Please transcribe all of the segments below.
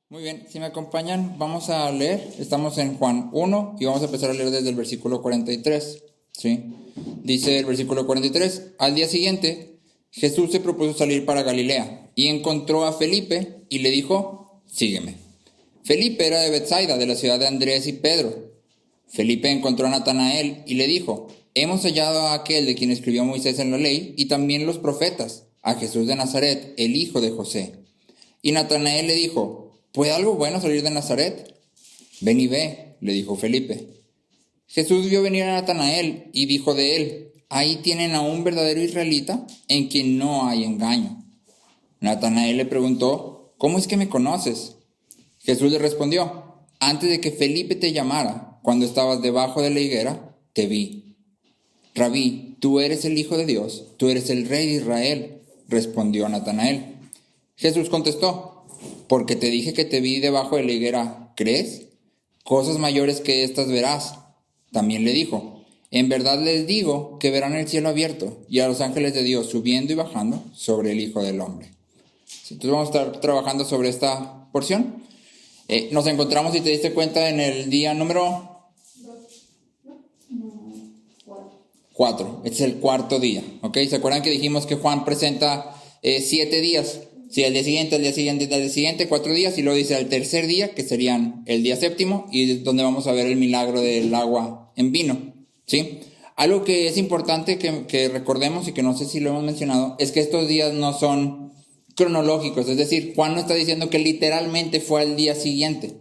Muy bien, si me acompañan, vamos a leer. Estamos en Juan 1 y vamos a empezar a leer desde el versículo 43. ¿Sí? Dice el versículo 43: Al día siguiente, Jesús se propuso salir para Galilea y encontró a Felipe y le dijo: sígueme. Felipe era de Betsaida, de la ciudad de Andrés y Pedro. Felipe encontró a Natanael y le dijo: hemos hallado a aquel de quien escribió Moisés en la ley y también los profetas, a Jesús de Nazaret, el hijo de José. Y Natanael le dijo: ¿puede algo bueno salir de Nazaret? Ven y ve, le dijo Felipe. Jesús vio venir a Natanael y dijo de él: ahí tienen a un verdadero israelita en quien no hay engaño. Natanael le preguntó: ¿cómo es que me conoces? Jesús le respondió: antes de que Felipe te llamara, cuando estabas debajo de la higuera, te vi. Rabí, tú eres el Hijo de Dios, tú eres el Rey de Israel, respondió Natanael. Jesús contestó: porque te dije que te vi debajo de la higuera, ¿crees? Cosas mayores que estas verás. También le dijo: en verdad les digo que verán el cielo abierto y a los ángeles de Dios subiendo y bajando sobre el Hijo del Hombre. Entonces vamos a estar trabajando sobre esta porción. Nos encontramos, si te diste cuenta, en el día número 4. Este es el cuarto día, ¿ok? ¿Se acuerdan que dijimos que Juan presenta 7 días? Sí, al día siguiente, al día siguiente, al día siguiente, 4 días, y luego dice al tercer día, que serían el día séptimo, y es donde vamos a ver el milagro del agua en vino, ¿sí? Algo que es importante que recordemos, y que no sé si lo hemos mencionado, es que estos días no son cronológicos, es decir, Juan no está diciendo que literalmente fue al día siguiente,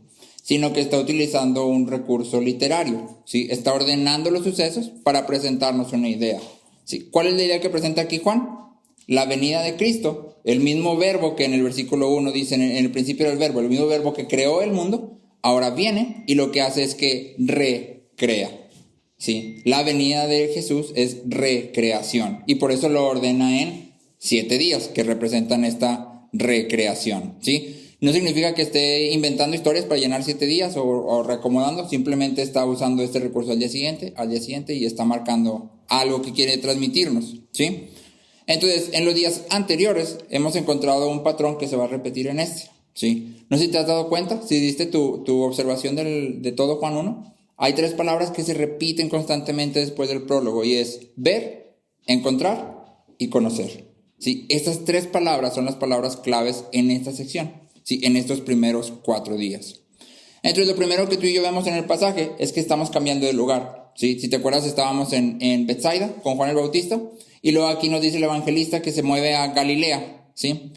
sino que está utilizando un recurso literario, ¿sí? Está ordenando los sucesos para presentarnos una idea, ¿sí? ¿Cuál es la idea que presenta aquí Juan? La venida de Cristo, el mismo verbo que en el versículo 1 dice, en el principio del verbo, el mismo verbo que creó el mundo, ahora viene y lo que hace es que recrea, ¿sí? La venida de Jesús es recreación y por eso lo ordena en 7 días que representan esta recreación, ¿sí? No significa que esté inventando historias para llenar 7 días o reacomodando, simplemente está usando este recurso al día siguiente y está marcando algo que quiere transmitirnos, ¿sí? Entonces, en los días anteriores hemos encontrado un patrón que se va a repetir en este, ¿sí? No sé si te has dado cuenta, si diste tu observación de todo Juan 1, hay 3 palabras que se repiten constantemente después del prólogo y es ver, encontrar y conocer, ¿sí? Estas 3 palabras son las palabras claves en esta sección, ¿sí? En estos primeros 4 días. Entonces, lo primero que tú y yo vemos en el pasaje es que estamos cambiando de lugar, ¿sí? Si te acuerdas, estábamos en Betsaida con Juan el Bautista y luego aquí nos dice el evangelista que se mueve a Galilea, ¿sí?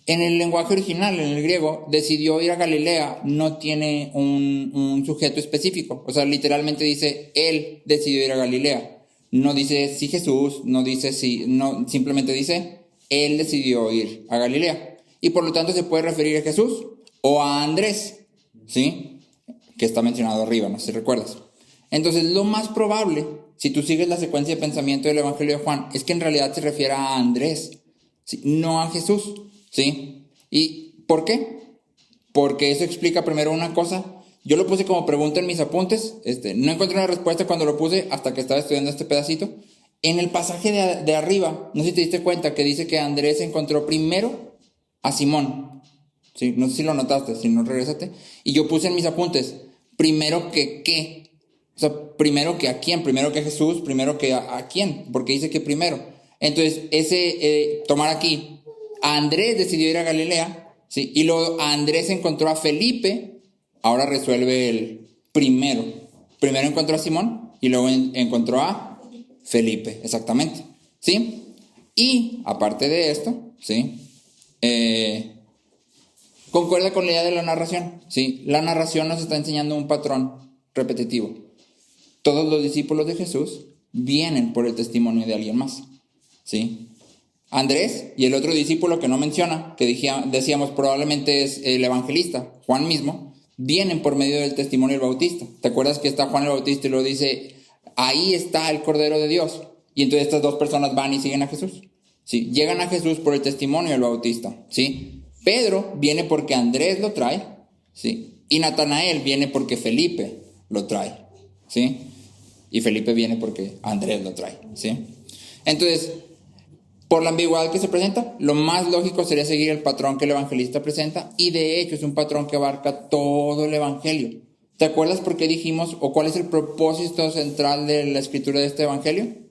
En el lenguaje original, en el griego, decidió ir a Galilea, no tiene un sujeto específico, o sea, literalmente dice, él decidió ir a Galilea, no dice si Jesús, no dice si, no, simplemente dice, él decidió ir a Galilea, y por lo tanto se puede referir a Jesús o a Andrés, ¿sí? Que está mencionado arriba, no sé si recuerdas. Entonces, lo más probable, si tú sigues la secuencia de pensamiento del Evangelio de Juan, es que en realidad se refiere a Andrés, ¿sí? No a Jesús, ¿sí? ¿Y por qué? Porque eso explica primero una cosa. Yo lo puse como pregunta en mis apuntes, no encontré una respuesta cuando lo puse hasta que estaba estudiando este pedacito. En el pasaje de arriba, no sé si te diste cuenta que dice que Andrés encontró primero a Simón, ¿sí? No sé si lo notaste, si no, regrésate. Y yo puse en mis apuntes, primero que qué. O sea, primero que a quién, primero que a Jesús, primero que a quién, porque dice que primero. Entonces, tomar aquí, a Andrés decidió ir a Galilea, ¿sí? Y luego a Andrés encontró a Felipe, ahora resuelve el primero. Primero encontró a Simón y luego encontró a Felipe, exactamente, ¿sí? Y aparte de esto, ¿sí? Concuerda con la idea de la narración, ¿sí? La narración nos está enseñando un patrón repetitivo. Todos los discípulos de Jesús vienen por el testimonio de alguien más, ¿sí? Andrés y el otro discípulo que no menciona, que decíamos probablemente es el evangelista, Juan mismo, vienen por medio del testimonio del Bautista. ¿Te acuerdas que está Juan el Bautista y lo dice, ahí está el Cordero de Dios? Y entonces estas 2 personas van y siguen a Jesús, ¿sí? Llegan a Jesús por el testimonio del Bautista, ¿sí? Pedro viene porque Andrés lo trae, ¿sí? Y Natanael viene porque Felipe lo trae, ¿sí? Y Felipe viene porque Andrés lo trae, ¿sí? Entonces, Por la ambigüedad que se presenta, lo más lógico sería seguir el patrón que el evangelista presenta, y de hecho es un patrón que abarca todo el evangelio. ¿Te acuerdas por qué dijimos o cuál es el propósito central de la escritura de este evangelio?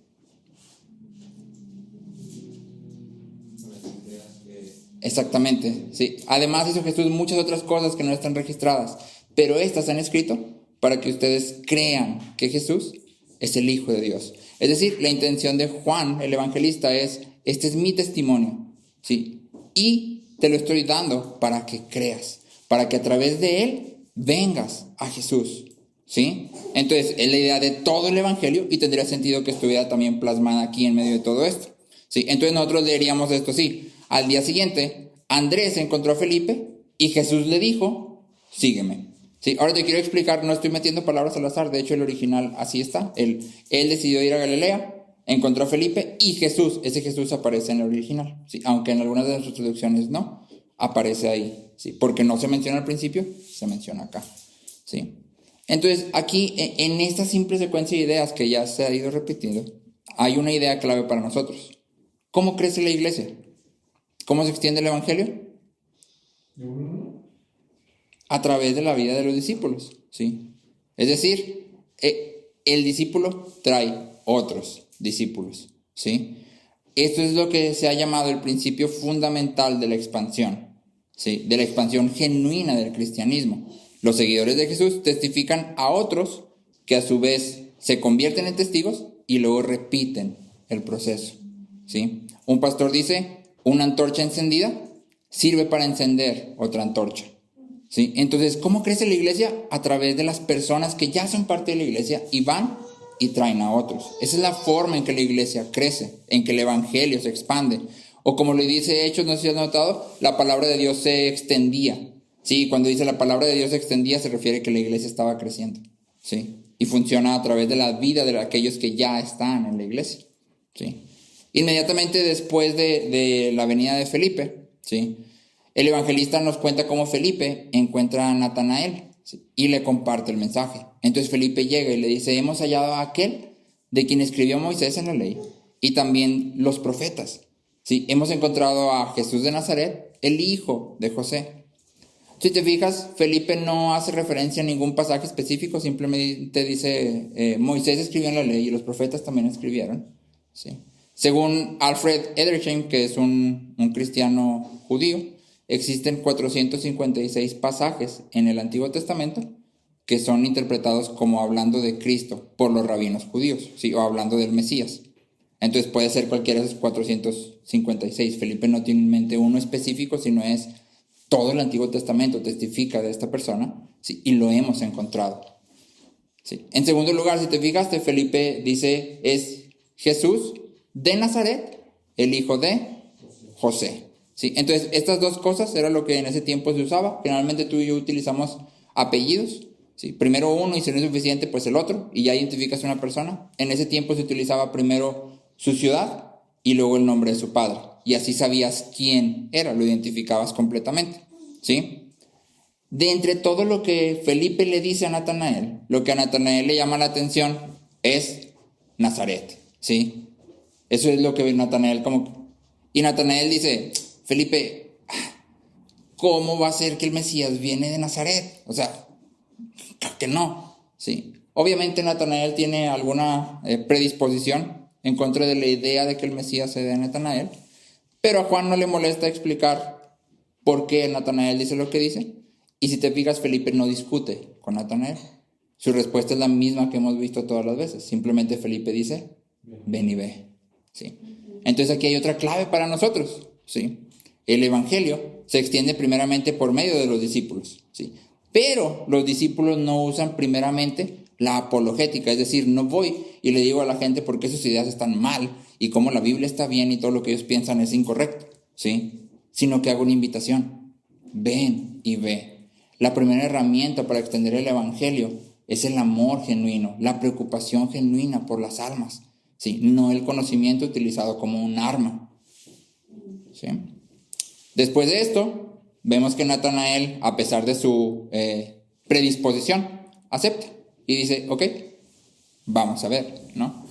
Exactamente, sí. Además hizo Jesús muchas otras cosas que no están registradas, pero estas han escrito para que ustedes crean que Jesús es el Hijo de Dios. Es decir, la intención de Juan, el evangelista, es: este es mi testimonio, ¿sí? Y te lo estoy dando para que creas, para que a través de él vengas a Jesús, ¿sí? Entonces, es la idea de todo el evangelio y tendría sentido que estuviera también plasmada aquí en medio de todo esto, ¿sí? Entonces nosotros leeríamos esto así: al día siguiente, Andrés encontró a Felipe y Jesús le dijo: sígueme. Sí, ahora te quiero explicar, no estoy metiendo palabras al azar, de hecho el original así está. Él decidió ir a Galilea, encontró a Felipe y Jesús, ese Jesús aparece en el original, ¿sí? Aunque en algunas de nuestras traducciones no, aparece ahí, ¿sí? Porque no se menciona al principio, se menciona acá, ¿sí? Entonces aquí, en esta simple secuencia de ideas que ya se ha ido repitiendo, hay una idea clave para nosotros. ¿Cómo crece la iglesia? ¿Cómo se extiende el evangelio? A través de la vida de los discípulos, ¿sí? Es decir, el discípulo trae otros discípulos, ¿sí? Esto es lo que se ha llamado el principio fundamental de la expansión, ¿sí? De la expansión genuina del cristianismo. Los seguidores de Jesús testifican a otros que a su vez se convierten en testigos y luego repiten el proceso, ¿sí? Un pastor dice: una antorcha encendida sirve para encender otra antorcha, ¿sí? Entonces, ¿cómo crece la iglesia? A través de las personas que ya son parte de la iglesia y van y traen a otros. Esa es la forma en que la iglesia crece, en que el evangelio se expande. O como le dice Hechos, no sé si has notado, la palabra de Dios se extendía. Sí, cuando dice la palabra de Dios se extendía, se refiere a que la iglesia estaba creciendo, ¿sí? Y funciona a través de la vida de aquellos que ya están en la iglesia, ¿sí? Inmediatamente después de la venida de Felipe, ¿sí?, el evangelista nos cuenta cómo Felipe encuentra a Natanael, ¿sí?, y le comparte el mensaje. Entonces Felipe llega y le dice: hemos hallado a aquel de quien escribió Moisés en la ley y también los profetas, ¿sí? Hemos encontrado a Jesús de Nazaret, el hijo de José. Si te fijas, Felipe no hace referencia a ningún pasaje específico, simplemente dice: Moisés escribió en la ley y los profetas también escribieron, ¿sí? Según Alfred Edersheim, que es un cristiano judío, existen 456 pasajes en el Antiguo Testamento que son interpretados como hablando de Cristo por los rabinos judíos, ¿sí?, o hablando del Mesías. Entonces puede ser cualquiera de esos 456. Felipe no tiene en mente uno específico, sino es todo el Antiguo Testamento testifica de esta persona, ¿sí?, y lo hemos encontrado, ¿sí? En segundo lugar, si te fijaste, Felipe dice: es Jesús de Nazaret, el hijo de José, ¿sí? Entonces, estas dos cosas era lo que en ese tiempo se usaba. Generalmente tú y yo utilizamos apellidos, ¿sí? Primero uno y si no es suficiente, pues el otro, y ya identificas a una persona. En ese tiempo se utilizaba primero su ciudad y luego el nombre de su padre, y así sabías quién era, lo identificabas completamente, ¿sí? De entre todo lo que Felipe le dice a Natanael, lo que a Natanael le llama la atención es Nazaret, ¿sí? Eso es lo que ve Natanael como... Y Natanael dice: Felipe, ¿cómo va a ser que el Mesías viene de Nazaret? O sea, claro que no, ¿sí? Obviamente Natanael tiene alguna predisposición en contra de la idea de que el Mesías sea de Natanael, pero a Juan no le molesta explicar por qué Natanael dice lo que dice. Y si te fijas, Felipe no discute con Natanael. Su respuesta es la misma que hemos visto todas las veces. Simplemente Felipe dice: ven y ve, ¿sí? Entonces aquí hay otra clave para nosotros, ¿sí? El evangelio se extiende primeramente por medio de los discípulos, ¿sí? Pero los discípulos no usan primeramente la apologética, es decir, no voy y le digo a la gente por qué sus ideas están mal y cómo la Biblia está bien y todo lo que ellos piensan es incorrecto, ¿sí? Sino que hago una invitación: ven y ve. La primera herramienta para extender el evangelio es el amor genuino, la preocupación genuina por las almas, ¿sí?, no el conocimiento utilizado como un arma, ¿sí? Después de esto, vemos que Natanael, a pesar de su predisposición, acepta y dice: ok, vamos a ver, ¿no?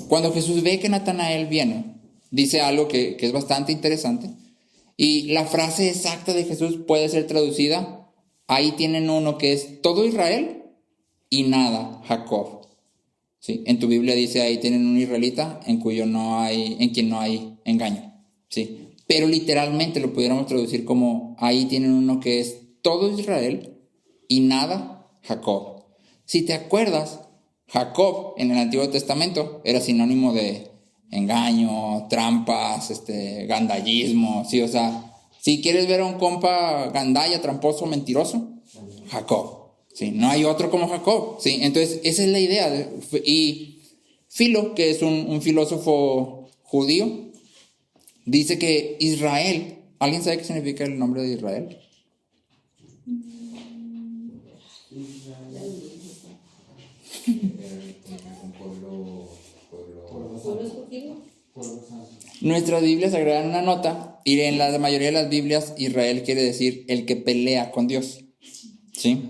Cuando Jesús ve que Natanael viene, dice algo que es bastante interesante. Y la frase exacta de Jesús puede ser traducida, ahí tienen uno que es todo Israel y nada Jacob. ¿Sí? En tu Biblia dice, ahí tienen un israelita en quien no hay engaño. ¿Sí? Pero literalmente lo pudiéramos traducir como, ahí tienen uno que es todo Israel y nada Jacob. Si te acuerdas, Jacob en el Antiguo Testamento era sinónimo de engaño, trampas, gandallismo, ¿sí? O sea, si quieres ver a un compa gandalla, tramposo, mentiroso, Jacob, ¿sí? No hay otro como Jacob, ¿sí? Entonces, esa es la idea. Y Filo, que es un filósofo judío, dice que Israel, ¿alguien sabe qué significa el nombre de Israel? Nuestras Biblias agregan una nota y en la mayoría de las Biblias Israel quiere decir el que pelea con Dios, ¿sí?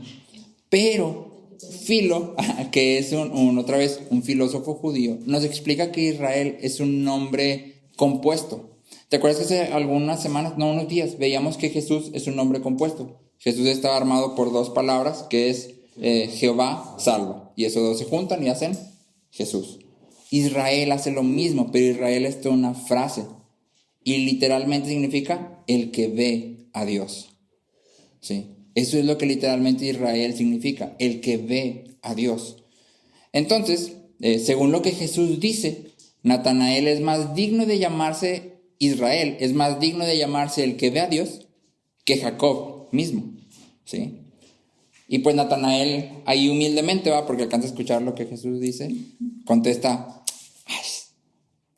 Pero Filo, que es otra vez un filósofo judío, nos explica que Israel es un nombre compuesto. ¿Te acuerdas que hace algunas semanas, no, unos días, veíamos que Jesús es un nombre compuesto? Jesús estaba armado por dos palabras, que es Jehová salva, y esos dos se juntan y hacen Jesús. Israel hace lo mismo, pero Israel es toda una frase y literalmente significa el que ve a Dios. ¿Sí? Eso es lo que literalmente Israel significa, el que ve a Dios. Entonces, según lo que Jesús dice, Natanael es más digno de llamarse Israel, es más digno de llamarse el que ve a Dios que Jacob mismo. ¿Sí? Y pues Natanael, ahí humildemente, porque alcanza a escuchar lo que Jesús dice, contesta,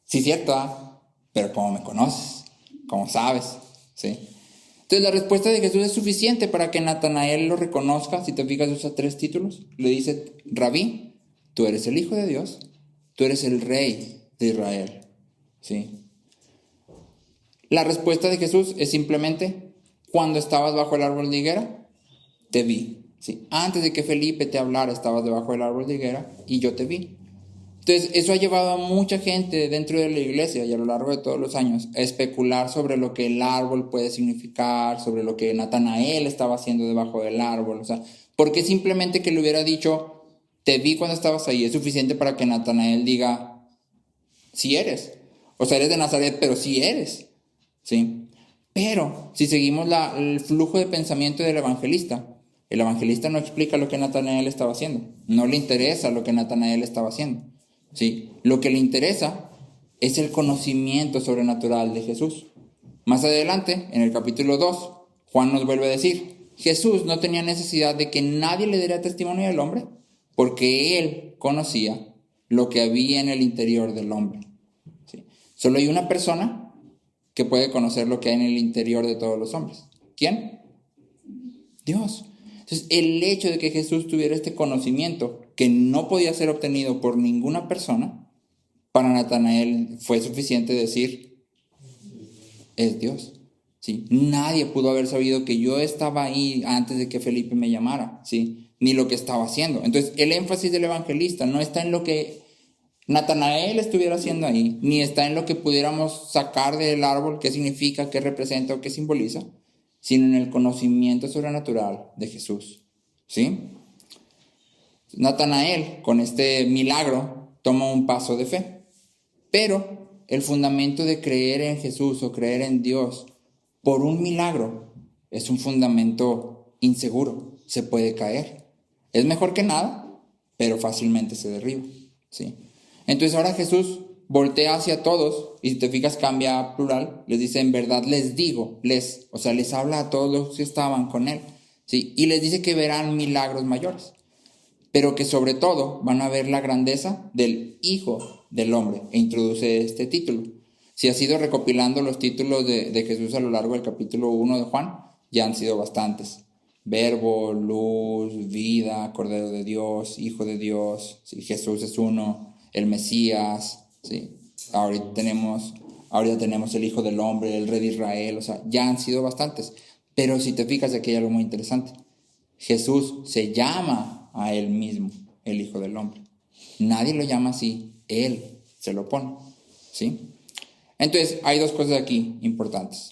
sí, cierto, pero ¿cómo me conoces? ¿Cómo sabes? ¿Sí? Entonces la respuesta de Jesús es suficiente para que Natanael lo reconozca. Si te fijas, usa 3 títulos. Le dice, Rabí, tú eres el Hijo de Dios, tú eres el Rey de Israel. ¿Sí? La respuesta de Jesús es simplemente, cuando estabas bajo el árbol de higuera, te vi. ¿Sí? Antes de que Felipe te hablara, estabas debajo del árbol de higuera y yo te vi. Entonces, eso ha llevado a mucha gente dentro de la iglesia y a lo largo de todos los años a especular sobre lo que el árbol puede significar, sobre lo que Natanael estaba haciendo debajo del árbol. O sea, porque simplemente que le hubiera dicho, te vi cuando estabas ahí, es suficiente para que Natanael diga, sí eres. O sea, eres de Nazaret, pero sí eres. ¿Sí? Pero, si seguimos el flujo de pensamiento del evangelista, el evangelista no explica lo que Natanael estaba haciendo. No le interesa lo que Natanael estaba haciendo. ¿Sí? Lo que le interesa es el conocimiento sobrenatural de Jesús. Más adelante, en el capítulo 2, Juan nos vuelve a decir, Jesús no tenía necesidad de que nadie le diera testimonio del hombre, porque él conocía lo que había en el interior del hombre. ¿Sí? Solo hay una persona que puede conocer lo que hay en el interior de todos los hombres. ¿Quién? Dios. Entonces, el hecho de que Jesús tuviera este conocimiento que no podía ser obtenido por ninguna persona, para Natanael fue suficiente decir, es Dios. ¿Sí? Nadie pudo haber sabido que yo estaba ahí antes de que Felipe me llamara, ¿sí? Ni lo que estaba haciendo. Entonces, el énfasis del evangelista no está en lo que Natanael estuviera haciendo ahí, ni está en lo que pudiéramos sacar del árbol, qué significa, qué representa o qué simboliza, sino en el conocimiento sobrenatural de Jesús. ¿Sí? Natanael, con este milagro, toma un paso de fe. Pero el fundamento de creer en Jesús o creer en Dios por un milagro es un fundamento inseguro. Se puede caer. Es mejor que nada, pero fácilmente se derriba. ¿Sí? Entonces ahora Jesús voltea hacia todos y si te fijas cambia a plural, les dice en verdad les digo, o sea, les habla a todos los que estaban con él, ¿sí? Y les dice que verán milagros mayores, pero que sobre todo van a ver la grandeza del Hijo del Hombre e introduce este título. Si has ido recopilando los títulos de Jesús a lo largo del capítulo 1 de Juan, ya han sido bastantes. Verbo, luz, vida, Cordero de Dios, Hijo de Dios, ¿sí? Jesús es uno, el Mesías, ¿sí? Ahorita tenemos el Hijo del Hombre, el Rey de Israel, o sea, ya han sido bastantes. Pero si te fijas, aquí hay algo muy interesante. Jesús se llama a él mismo el Hijo del Hombre. Nadie lo llama así, él se lo pone, ¿sí? Entonces, hay dos cosas aquí importantes.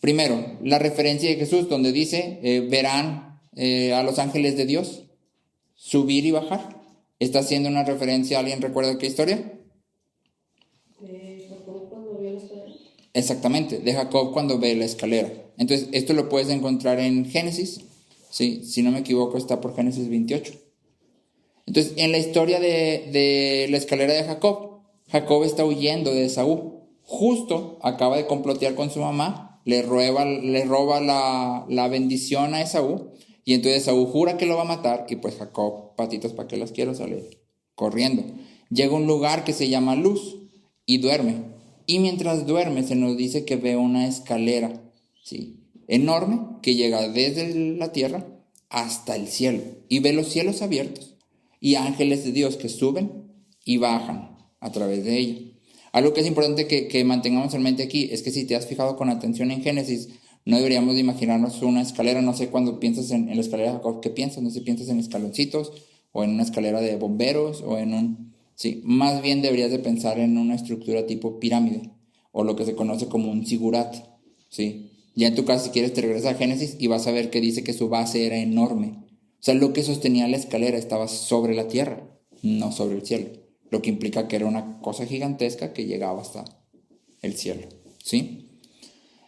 Primero, la referencia de Jesús, donde dice, verán a los ángeles de Dios subir y bajar. ¿Está haciendo una referencia? ¿Alguien recuerda qué historia? Jacob cuando vio la escalera. Exactamente, de Jacob cuando ve la escalera. Entonces, esto lo puedes encontrar en Génesis. Sí, si no me equivoco, está por Génesis 28. Entonces, en la historia de la escalera de Jacob, Jacob está huyendo de Esaú. Justo acaba de complotear con su mamá, le roba la bendición a Esaú, y entonces Esaú jura que lo va a matar, y pues Jacob, patitas para que las quiero, sale corriendo. Llega a un lugar que se llama Luz y duerme. Y mientras duerme se nos dice que ve una escalera, ¿sí?, enorme, que llega desde la tierra hasta el cielo, y ve los cielos abiertos y ángeles de Dios que suben y bajan a través de ella. Algo que es importante que mantengamos en mente aquí es que si te has fijado con atención en Génesis, no deberíamos de imaginarnos una escalera. No sé, cuando piensas en la escalera de Jacob, ¿qué piensas? No sé si piensas en escaloncitos o en una escalera de bomberos o en un... Sí, más bien deberías de pensar en una estructura tipo pirámide o lo que se conoce como un zigurat, ¿sí? Ya en tu caso, si quieres, te regresas a Génesis y vas a ver que dice que su base era enorme. O sea, lo que sostenía la escalera estaba sobre la tierra, no sobre el cielo. Lo que implica que era una cosa gigantesca que llegaba hasta el cielo, ¿sí?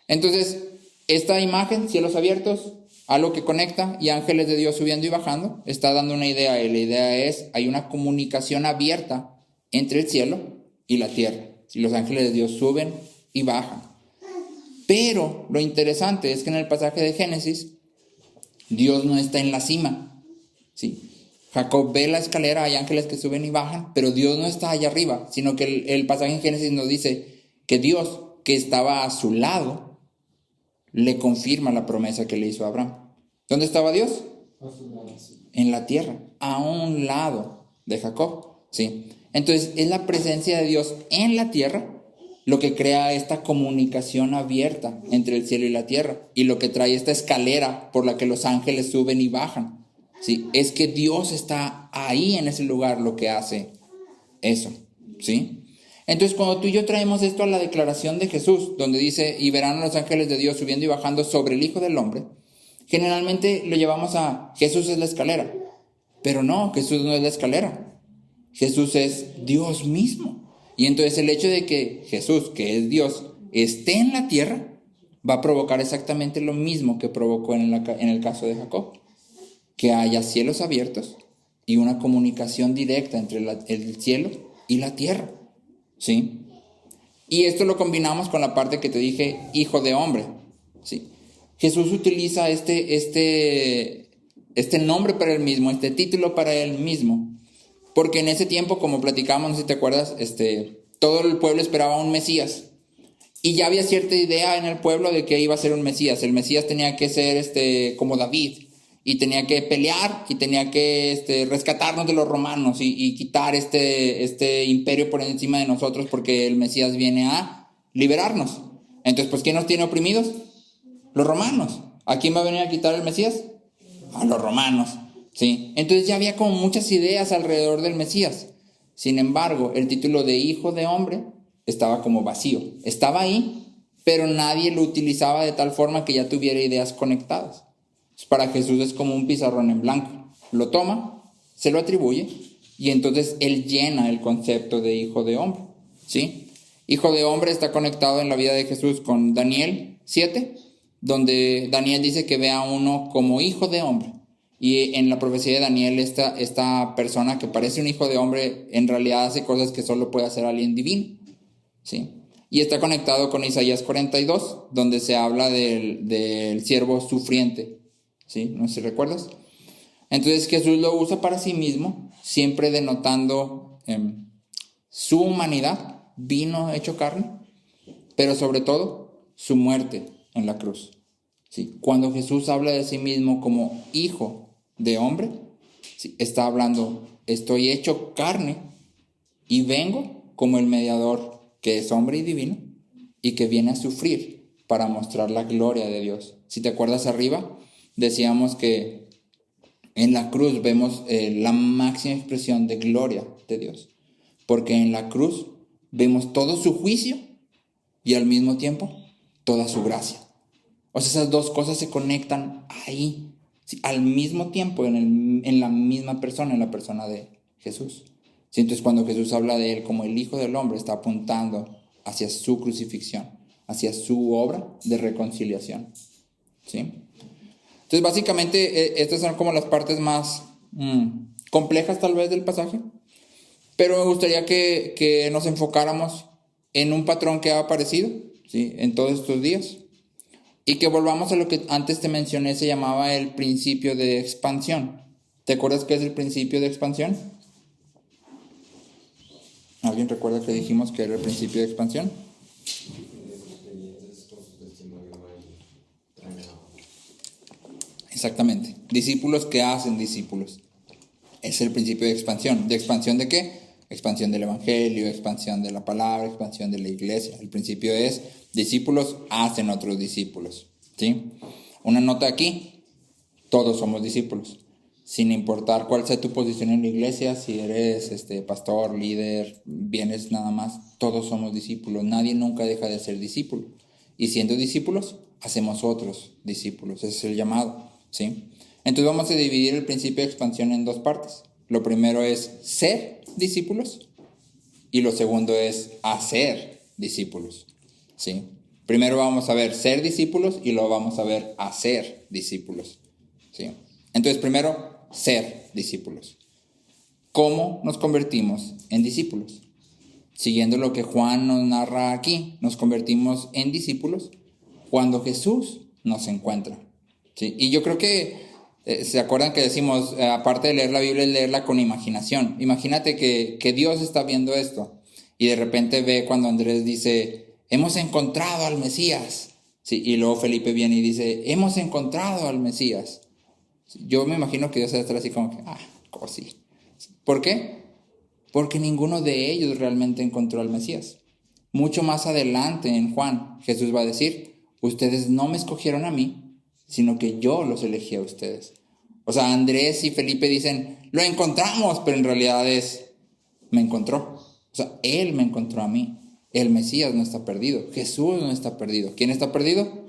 Entonces, esta imagen, cielos abiertos, algo que conecta, y ángeles de Dios subiendo y bajando, está dando una idea, y la idea es, hay una comunicación abierta entre el cielo y la tierra. Si los ángeles de Dios suben y bajan. Pero lo interesante es que en el pasaje de Génesis, Dios no está en la cima, ¿sí? Jacob ve la escalera, hay ángeles que suben y bajan, pero Dios no está allá arriba, sino que el pasaje en Génesis nos dice que Dios, que estaba a su lado, le confirma la promesa que le hizo a Abraham. ¿Dónde estaba Dios? A su lado, sí. En la tierra, a un lado de Jacob, ¿sí? Entonces, es la presencia de Dios en la tierra lo que crea esta comunicación abierta entre el cielo y la tierra, y lo que trae esta escalera por la que los ángeles suben y bajan, ¿sí? Es que Dios está ahí en ese lugar lo que hace eso, ¿sí? Entonces, cuando tú y yo traemos esto a la declaración de Jesús, donde dice, y verán a los ángeles de Dios subiendo y bajando sobre el Hijo del Hombre, generalmente lo llevamos a Jesús es la escalera, pero no, Jesús no es la escalera, Jesús es Dios mismo. Y entonces el hecho de que Jesús, que es Dios, esté en la tierra, va a provocar exactamente lo mismo que provocó en el caso de Jacob, que haya cielos abiertos y una comunicación directa entre el cielo y la tierra, ¿sí? Y esto lo combinamos con la parte que te dije, hijo de hombre, ¿sí? Jesús utiliza este nombre para él mismo, este título para él mismo, porque en ese tiempo, como platicábamos, no sé si te acuerdas, todo el pueblo esperaba un Mesías. Y ya había cierta idea en el pueblo de que iba a ser un Mesías. El Mesías tenía que ser como David, y tenía que pelear, y tenía que rescatarnos de los romanos, y quitar este imperio por encima de nosotros, porque el Mesías viene a liberarnos. Entonces, pues, ¿quién nos tiene oprimidos? Los romanos. ¿A quién va a venir a quitar el Mesías? A los romanos, ¿sí? Entonces ya había como muchas ideas alrededor del Mesías. Sin embargo, el título de hijo de hombre estaba como vacío. Estaba ahí, pero nadie lo utilizaba de tal forma que ya tuviera ideas conectadas. Para Jesús es como un pizarrón en blanco. Lo toma, se lo atribuye, y entonces él llena el concepto de hijo de hombre, ¿sí? Hijo de hombre está conectado en la vida de Jesús con Daniel 7, donde Daniel dice que ve a uno como hijo de hombre. Y en la profecía de Daniel, esta persona que parece un hijo de hombre, en realidad hace cosas que solo puede hacer alguien divino, ¿sí? Y está conectado con Isaías 42, donde se habla del siervo sufriente, ¿sí? No sé si recuerdas. Entonces Jesús lo usa para sí mismo, siempre denotando su humanidad, vino hecho carne, pero sobre todo su muerte en la cruz, ¿sí? Cuando Jesús habla de sí mismo como hijo de hombre, ¿sí?, está hablando, estoy hecho carne y vengo como el mediador que es hombre y divino y que viene a sufrir para mostrar la gloria de Dios. Si te acuerdas arriba, decíamos que en la cruz vemos la máxima expresión de gloria de Dios, porque en la cruz vemos todo su juicio y al mismo tiempo toda su gracia. O sea, esas dos cosas se conectan ahí, ¿sí? Al mismo tiempo, en la misma persona, en la persona de Jesús. ¿Sí? Entonces, cuando Jesús habla de él como el Hijo del Hombre, está apuntando hacia su crucifixión, hacia su obra de reconciliación. ¿Sí? Entonces, básicamente, estas son como las partes más complejas tal vez del pasaje, pero me gustaría que nos enfocáramos en un patrón que ha aparecido, ¿sí? En todos estos días, y que volvamos a lo que antes te mencioné, se llamaba el principio de expansión. ¿Te acuerdas qué es el principio de expansión? ¿Alguien recuerda que dijimos que era el principio de expansión? Exactamente. Discípulos que hacen discípulos. Es el principio de expansión. ¿De expansión de qué? Expansión del evangelio, expansión de la palabra, expansión de la iglesia. El principio es discípulos hacen otros discípulos. ¿Sí? Una nota aquí. Todos somos discípulos. Sin importar cuál sea tu posición en la iglesia, si eres pastor, líder, vienes nada más, todos somos discípulos. Nadie nunca deja de ser discípulo. Y siendo discípulos, hacemos otros discípulos. Ese es el llamado, ¿sí? Entonces vamos a dividir el principio de expansión en dos partes. Lo primero es ser discípulos y lo segundo es hacer discípulos, ¿sí? Primero vamos a ver ser discípulos y luego vamos a ver hacer discípulos, ¿sí? Entonces primero, ser discípulos. ¿Cómo nos convertimos en discípulos? Siguiendo lo que Juan nos narra aquí, nos convertimos en discípulos cuando Jesús nos encuentra, ¿sí? Y yo creo que, ¿se acuerdan que decimos, aparte de leer la Biblia, es leerla con imaginación? Imagínate que Dios está viendo esto y de repente ve cuando Andrés dice, hemos encontrado al Mesías, ¿sí? Y luego Felipe viene y dice, hemos encontrado al Mesías. Yo me imagino que Dios va a estar así como que, como sí. ¿Por qué? Porque ninguno de ellos realmente encontró al Mesías. Mucho más adelante en Juan, Jesús va a decir, ustedes no me escogieron a mí, sino que yo los elegí a ustedes. O sea, Andrés y Felipe dicen, lo encontramos, pero en realidad es, me encontró. O sea, Él me encontró a mí. El Mesías no está perdido. Jesús no está perdido. ¿Quién está perdido?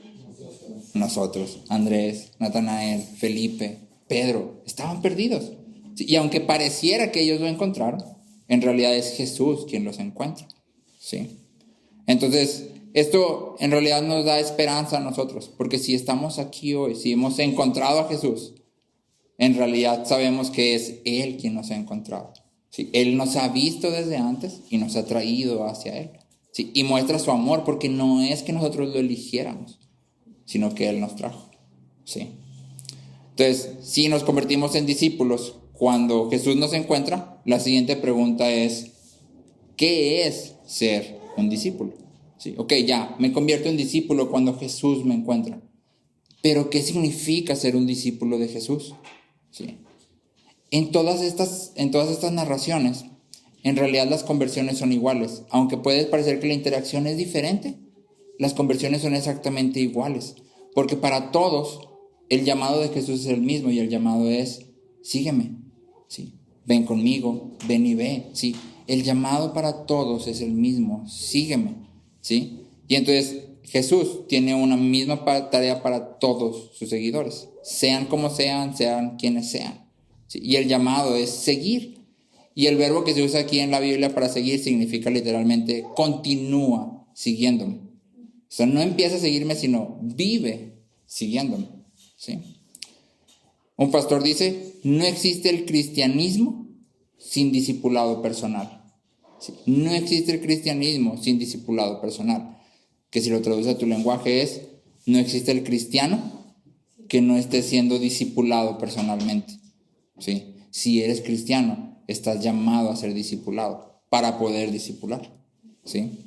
Nosotros, Andrés, Natanael, Felipe, Pedro, estaban perdidos. Y aunque pareciera que ellos lo encontraron, en realidad es Jesús quien los encuentra, ¿sí? Entonces, esto en realidad nos da esperanza a nosotros, porque si estamos aquí hoy, si hemos encontrado a Jesús, en realidad sabemos que es Él quien nos ha encontrado, ¿sí? Él nos ha visto desde antes y nos ha traído hacia Él, ¿sí? Y muestra su amor, porque no es que nosotros lo eligiéramos, sino que Él nos trajo, ¿sí? Entonces, si nos convertimos en discípulos cuando Jesús nos encuentra, la siguiente pregunta es, ¿qué es ser un discípulo? ¿Sí? Ok, ya, me convierto en discípulo cuando Jesús me encuentra. Pero, ¿qué significa ser un discípulo de Jesús? ¿Sí? En todas estas narraciones, en realidad las conversiones son iguales. Aunque puede parecer que la interacción es diferente, las conversiones son exactamente iguales. Porque para todos, el llamado de Jesús es el mismo y el llamado es, sígueme, ¿sí? Ven conmigo, ven y ve, ¿sí? El llamado para todos es el mismo, sígueme, ¿sí? Y entonces Jesús tiene una misma tarea para todos sus seguidores, sean como sean quienes sean, ¿sí? Y el llamado es seguir. Y el verbo que se usa aquí en la Biblia para seguir significa literalmente continúa siguiéndome. O sea, no empieza a seguirme, sino vive siguiéndome, ¿sí? Un pastor dice, no existe el cristianismo sin discipulado personal, ¿sí? No existe el cristianismo sin discipulado personal, que si lo traduces a tu lenguaje es, no existe el cristiano que no esté siendo discipulado personalmente, ¿sí? Si eres cristiano, estás llamado a ser discipulado para poder discipular, ¿sí?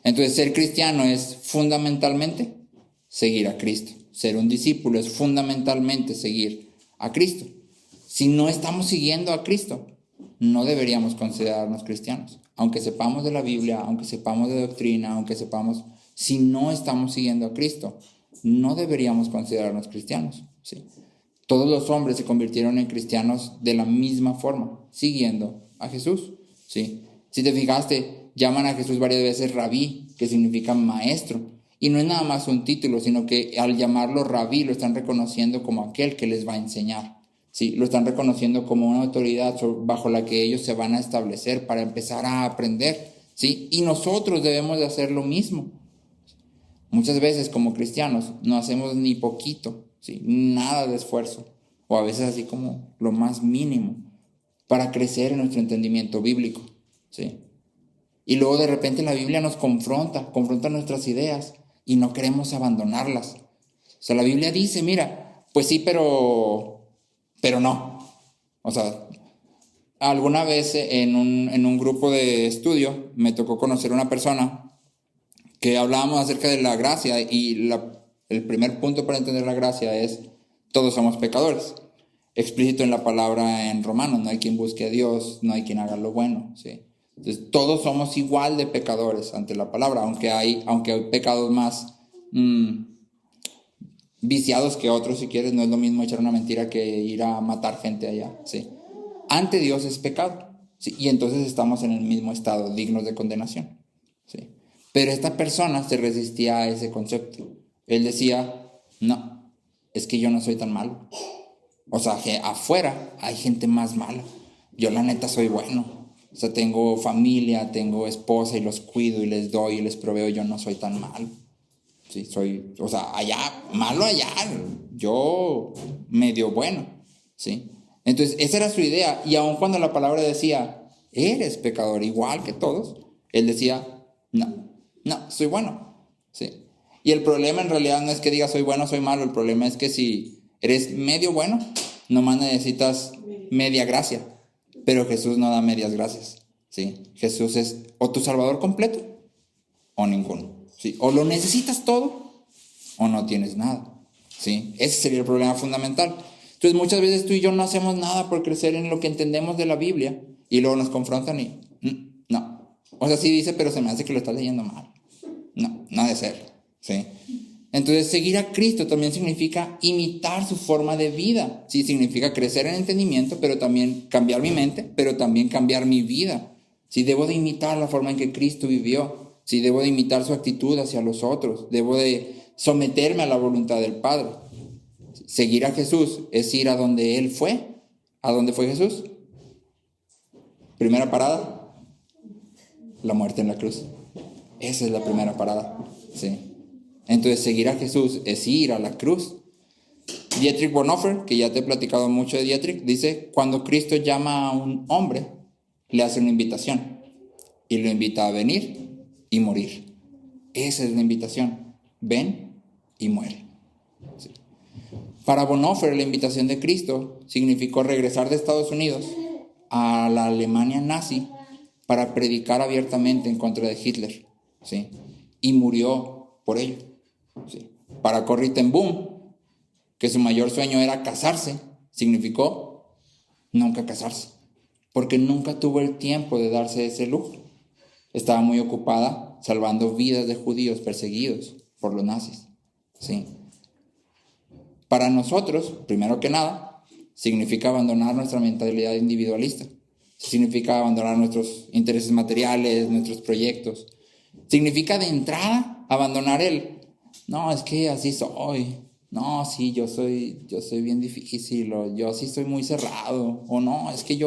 Entonces, ser cristiano es fundamentalmente seguir a Cristo. Ser un discípulo es fundamentalmente seguir a Cristo. Si no estamos siguiendo a Cristo, no deberíamos considerarnos cristianos. Aunque sepamos de la Biblia, aunque sepamos de doctrina, aunque sepamos, si no estamos siguiendo a Cristo, no deberíamos considerarnos cristianos, ¿sí? Todos los hombres se convirtieron en cristianos de la misma forma, siguiendo a Jesús, ¿sí? Si te fijaste, llaman a Jesús varias veces rabí, que significa maestro. Y no es nada más un título, sino que al llamarlo rabí lo están reconociendo como aquel que les va a enseñar. Sí, lo están reconociendo como una autoridad bajo la que ellos se van a establecer para empezar a aprender. ¿Sí? Y nosotros debemos de hacer lo mismo. Muchas veces como cristianos no hacemos ni poquito, ¿sí? Nada de esfuerzo, o a veces así como lo más mínimo, para crecer en nuestro entendimiento bíblico, ¿sí? Y luego de repente la Biblia nos confronta nuestras ideas y no queremos abandonarlas. O sea, la Biblia dice, mira, pues sí, pero no. O sea, alguna vez en un grupo de estudio me tocó conocer una persona que hablábamos acerca de la gracia y el primer punto para entender la gracia es todos somos pecadores. Explícito en la palabra en Romanos, no hay quien busque a Dios, no hay quien haga lo bueno, ¿sí? Entonces todos somos igual de pecadores ante la palabra, aunque hay pecados más viciados que otros, si quieres, no es lo mismo echar una mentira que ir a matar gente allá, ¿sí? Ante Dios es pecado, ¿sí? Y entonces estamos en el mismo estado, dignos de condenación, ¿sí? Pero esta persona se resistía a ese concepto. Él decía, no, es que yo no soy tan malo. O sea, que afuera hay gente más mala. Yo la neta soy bueno. O sea, tengo familia, tengo esposa y los cuido y les doy y les proveo. Yo no soy tan malo. Sí, o sea, allá, malo allá, yo medio bueno, ¿sí? Entonces, esa era su idea. Y aun cuando la palabra decía, eres pecador igual que todos, él decía, no, soy bueno, ¿sí? Y el problema en realidad no es que digas soy bueno, soy malo. El problema es que si eres medio bueno, nomás necesitas media gracia. Pero Jesús no da medias gracias, ¿sí? Jesús es o tu Salvador completo o ninguno, ¿sí? O lo necesitas todo o no tienes nada, ¿sí? Ese sería el problema fundamental. Entonces muchas veces tú y yo no hacemos nada por crecer en lo que entendemos de la Biblia y luego nos confrontan y no. O sea, sí dice, pero se me hace que lo estás leyendo mal. No ha de ser, ¿sí? Entonces, seguir a Cristo también significa imitar su forma de vida. Sí, significa crecer en entendimiento, pero también cambiar mi mente, pero también cambiar mi vida. Sí, debo de imitar la forma en que Cristo vivió. Sí, debo de imitar su actitud hacia los otros. Debo de someterme a la voluntad del Padre. Seguir a Jesús es ir a donde Él fue. ¿A dónde fue Jesús? Primera parada, la muerte en la cruz. Esa es la primera parada, ¿sí? Entonces, seguir a Jesús es ir a la cruz. Dietrich Bonhoeffer, que ya te he platicado mucho de Dietrich, dice, cuando Cristo llama a un hombre, le hace una invitación y lo invita a venir y morir. Esa es la invitación. Ven y muere. ¿Sí? Para Bonhoeffer, la invitación de Cristo significó regresar de Estados Unidos a la Alemania nazi para predicar abiertamente en contra de Hitler, ¿sí? Y murió por ello, ¿sí? Para Corrie ten Boom, que su mayor sueño era casarse, significó nunca casarse, porque nunca tuvo el tiempo de darse ese lujo. Estaba muy ocupada salvando vidas de judíos perseguidos por los nazis, ¿sí? Para nosotros, primero que nada, significa abandonar nuestra mentalidad individualista. Significa abandonar nuestros intereses materiales, nuestros proyectos. Significa de entrada abandonar no, es que así soy. No, sí, yo soy bien difícil, o yo sí soy muy cerrado. O no, es que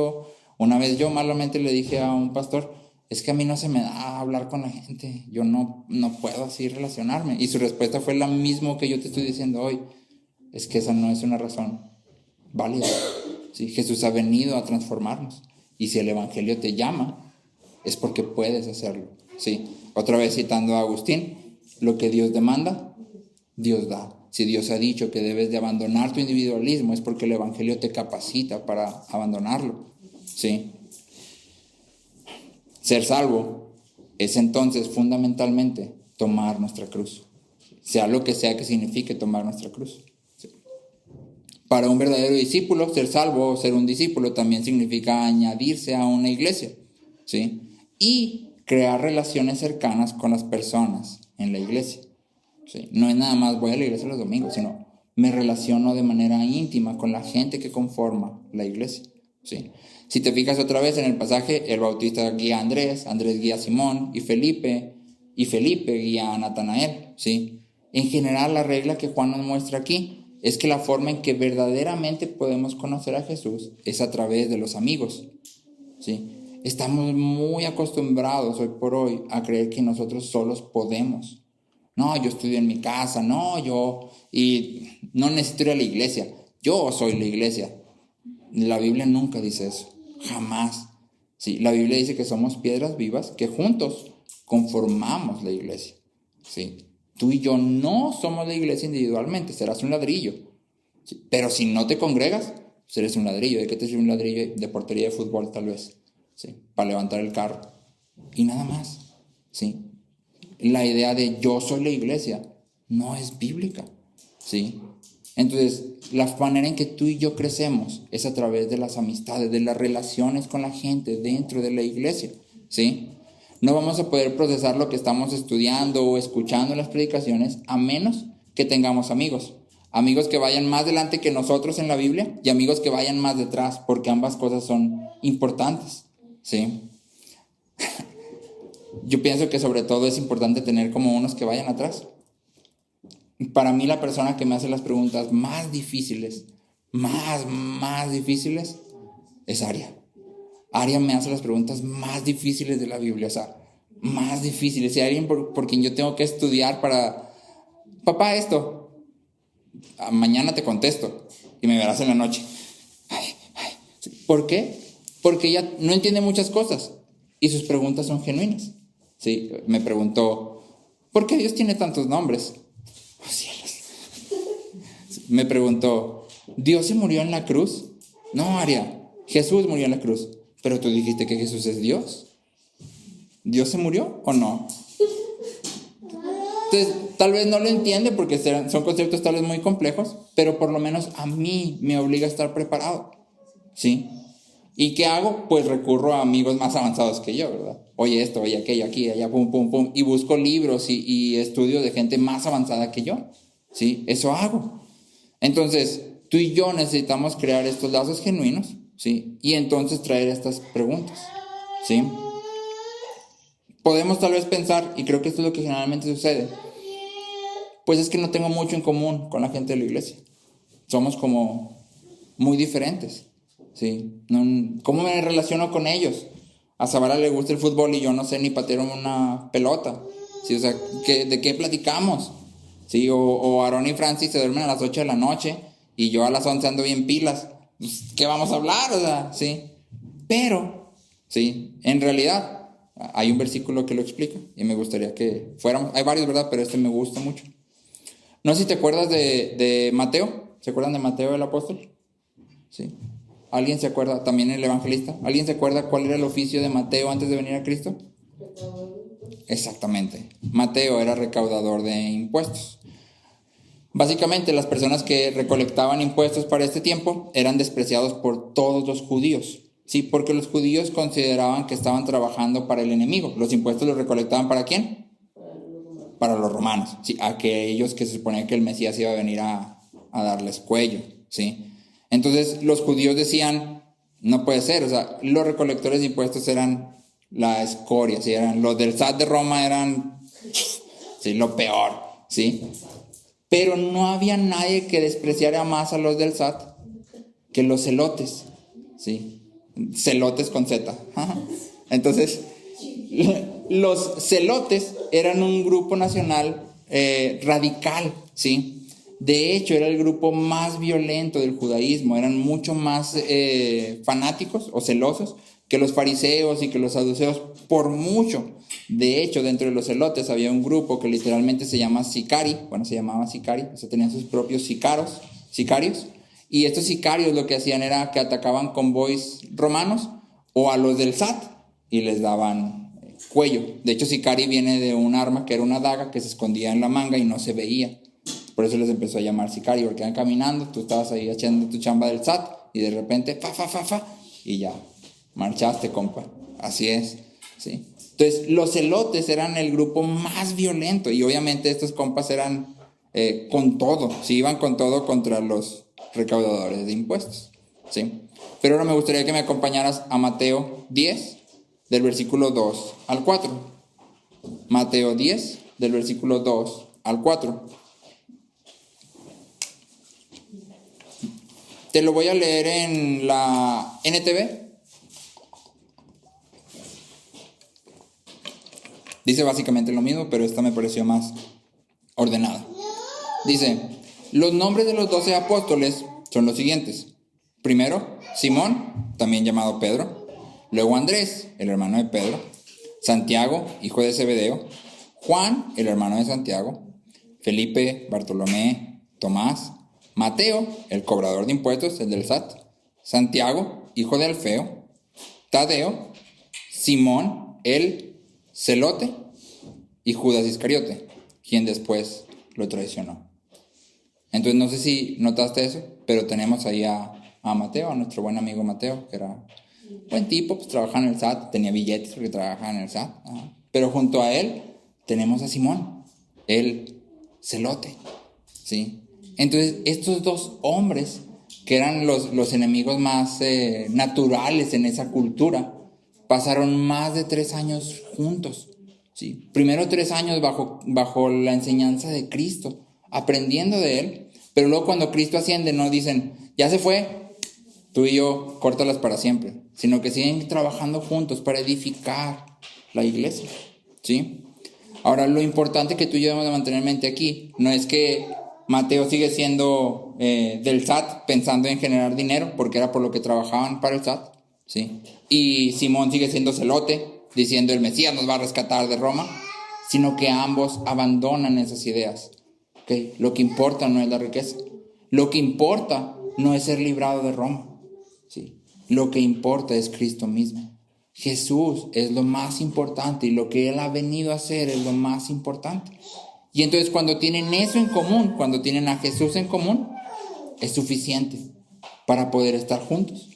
una vez yo malamente le dije a un pastor, es que a mí no se me da hablar con la gente. Yo no puedo así relacionarme. Y su respuesta fue la misma que yo te estoy diciendo hoy. Es que esa no es una razón válida. ¿Sí? Jesús ha venido a transformarnos. Y si el Evangelio te llama, es porque puedes hacerlo. ¿Sí? Otra vez citando a Agustín, lo que Dios demanda, Dios da. Si Dios ha dicho que debes de abandonar tu individualismo, es porque el Evangelio te capacita para abandonarlo. ¿Sí? Ser salvo es entonces fundamentalmente tomar nuestra cruz. Sea lo que sea que signifique tomar nuestra cruz. Para un verdadero discípulo, ser salvo o ser un discípulo también significa añadirse a una iglesia, ¿sí? Y crear relaciones cercanas con las personas en la iglesia, ¿sí? No es nada más voy a la iglesia los domingos, sino me relaciono de manera íntima con la gente que conforma la iglesia, ¿sí? Si te fijas otra vez en el pasaje, el bautista guía a Andrés, Andrés guía a Simón y Felipe guía a Natanael, ¿sí? En general, la regla que Juan nos muestra aquí es que la forma en que verdaderamente podemos conocer a Jesús es a través de los amigos, ¿sí? Estamos muy acostumbrados hoy por hoy a creer que nosotros solos podemos. No, yo estudio en mi casa, y no necesito ir a la iglesia. Yo soy la iglesia. La Biblia nunca dice eso, jamás. Sí, la Biblia dice que somos piedras vivas que juntos conformamos la iglesia. Sí, tú y yo no somos la iglesia individualmente, serás un ladrillo. Sí, pero si no te congregas, serás un ladrillo. ¿De qué te sirve un ladrillo? De portería de fútbol, tal vez. Sí, para levantar el carro. Y nada más. Sí. La idea de yo soy la iglesia no es bíblica. ¿Sí? Entonces, la manera en que tú y yo crecemos es a través de las amistades, de las relaciones con la gente dentro de la iglesia. ¿Sí? No vamos a poder procesar lo que estamos estudiando o escuchando en las predicaciones a menos que tengamos amigos. Amigos que vayan más delante que nosotros en la Biblia y amigos que vayan más detrás, porque ambas cosas son importantes. ¿Sí? Yo pienso que sobre todo es importante tener como unos que vayan atrás. Para mí la persona que me hace las preguntas más difíciles, más difíciles, es Aria. Aria me hace las preguntas más difíciles de la Biblia, o sea, más difíciles. Si hay alguien por quien yo tengo que estudiar para, papá, esto, mañana te contesto y me verás en la noche. ¿Por qué? Porque ella no entiende muchas cosas y sus preguntas son genuinas. Sí, me preguntó, ¿por qué Dios tiene tantos nombres? Oh, cielos. Me preguntó, ¿Dios se murió en la cruz? No, Aria, Jesús murió en la cruz. Pero tú dijiste que Jesús es Dios. ¿Dios se murió o no? Entonces, tal vez no lo entiende porque son conceptos tal vez muy complejos, pero por lo menos a mí me obliga a estar preparado. ¿Sí? ¿Y qué hago? Pues recurro a amigos más avanzados que yo, ¿verdad? Oye esto, oye aquello, aquí, allá, pum, pum, pum. Y busco libros y estudios de gente más avanzada que yo. ¿Sí? Eso hago. Entonces, tú y yo necesitamos crear estos lazos genuinos, ¿sí? Y entonces traer estas preguntas, ¿sí? Podemos tal vez pensar, y creo que esto es lo que generalmente sucede, pues es que no tengo mucho en común con la gente de la iglesia. Somos como muy diferentes. Sí, ¿cómo me relaciono con ellos? A Zabala le gusta el fútbol y yo no sé ni patear una pelota. Sí, o sea, ¿de qué platicamos? Sí, o Aarón y Francis se duermen a las 8 de la noche y yo a las 11 ando bien pilas. ¿Qué vamos a hablar? O sea, sí. Pero, sí, en realidad hay un versículo que lo explica y me gustaría que fuéramos. Hay varios, ¿verdad? Pero este me gusta mucho. No sé si te acuerdas de Mateo. ¿Se acuerdan de Mateo el apóstol? Sí. ¿Alguien se acuerda? También el evangelista. ¿Alguien se acuerda cuál era el oficio de Mateo antes de venir a Cristo? Exactamente. Mateo era recaudador de impuestos. Básicamente, las personas que recolectaban impuestos para este tiempo eran despreciados por todos los judíos. Sí, porque los judíos consideraban que estaban trabajando para el enemigo. Los impuestos los recolectaban ¿para quién? Para los romanos. Sí, aquellos que se suponía que el Mesías iba a venir a darles cuello. Sí. Entonces los judíos decían, no puede ser, o sea, los recolectores de impuestos eran la escoria, ¿sí? Los del SAT de Roma eran, sí, lo peor, ¿sí? Pero no había nadie que despreciara más a los del SAT que los celotes, ¿sí? Celotes con Z. Entonces, los celotes eran un grupo nacional radical, ¿sí? De hecho, era el grupo más violento del judaísmo. Eran mucho más fanáticos o celosos que los fariseos y que los saduceos, por mucho. De hecho, dentro de los celotes había un grupo que literalmente se llamaba sicari. Bueno, se llamaba sicari. O sea, tenían sus propios sicarios. Y estos sicarios lo que hacían era que atacaban convoys romanos o a los del SAT y les daban cuello. De hecho, sicari viene de un arma que era una daga que se escondía en la manga y no se veía. Por eso les empezó a llamar sicario, porque iban caminando, tú estabas ahí haciendo tu chamba del SAT y de repente, y ya, marchaste, compa. Así es, ¿sí? Entonces, los celotes eran el grupo más violento y obviamente estos compas eran con todo, sí, iban con todo contra los recaudadores de impuestos, ¿sí? Pero ahora me gustaría que me acompañaras a Mateo 10, del versículo 2 al 4. Mateo 10, del versículo 2 al 4. Te lo voy a leer en la NTV. Dice básicamente lo mismo, pero esta me pareció más ordenada. Dice, los nombres de los 12 apóstoles son los siguientes. Primero, Simón, también llamado Pedro. Luego Andrés, el hermano de Pedro. Santiago, hijo de Zebedeo. Juan, el hermano de Santiago. Felipe, Bartolomé, Tomás. Mateo, el cobrador de impuestos, el del SAT. Santiago, hijo de Alfeo. Tadeo. Simón, el celote. Y Judas Iscariote, quien después lo traicionó. Entonces no sé si notaste eso, pero tenemos ahí a Mateo, a nuestro buen amigo Mateo, que era buen tipo, pues trabajaba en el SAT, tenía billetes porque trabajaba en el SAT. Pero junto a él tenemos a Simón, el celote, ¿sí? Entonces estos dos hombres, que eran los enemigos más naturales en esa cultura, pasaron más de 3 años juntos, ¿sí? Primero 3 años bajo la enseñanza de Cristo, aprendiendo de él, pero luego cuando Cristo asciende no dicen, ya se fue, tú y yo, córtalas para siempre, sino que siguen trabajando juntos para edificar la iglesia, ¿sí? Ahora, lo importante que tú y yo debemos de mantener en mente aquí, no es que Mateo sigue siendo del SAT pensando en generar dinero, porque era por lo que trabajaban para el SAT, ¿sí? Y Simón sigue siendo celote, diciendo el Mesías nos va a rescatar de Roma, sino que ambos abandonan esas ideas, ¿okay? Lo que importa no es la riqueza, lo que importa no es ser librado de Roma, ¿sí? Lo que importa es Cristo mismo. Jesús es lo más importante y lo que Él ha venido a hacer es lo más importante. Y entonces cuando tienen eso en común, cuando tienen a Jesús en común, es suficiente para poder estar juntos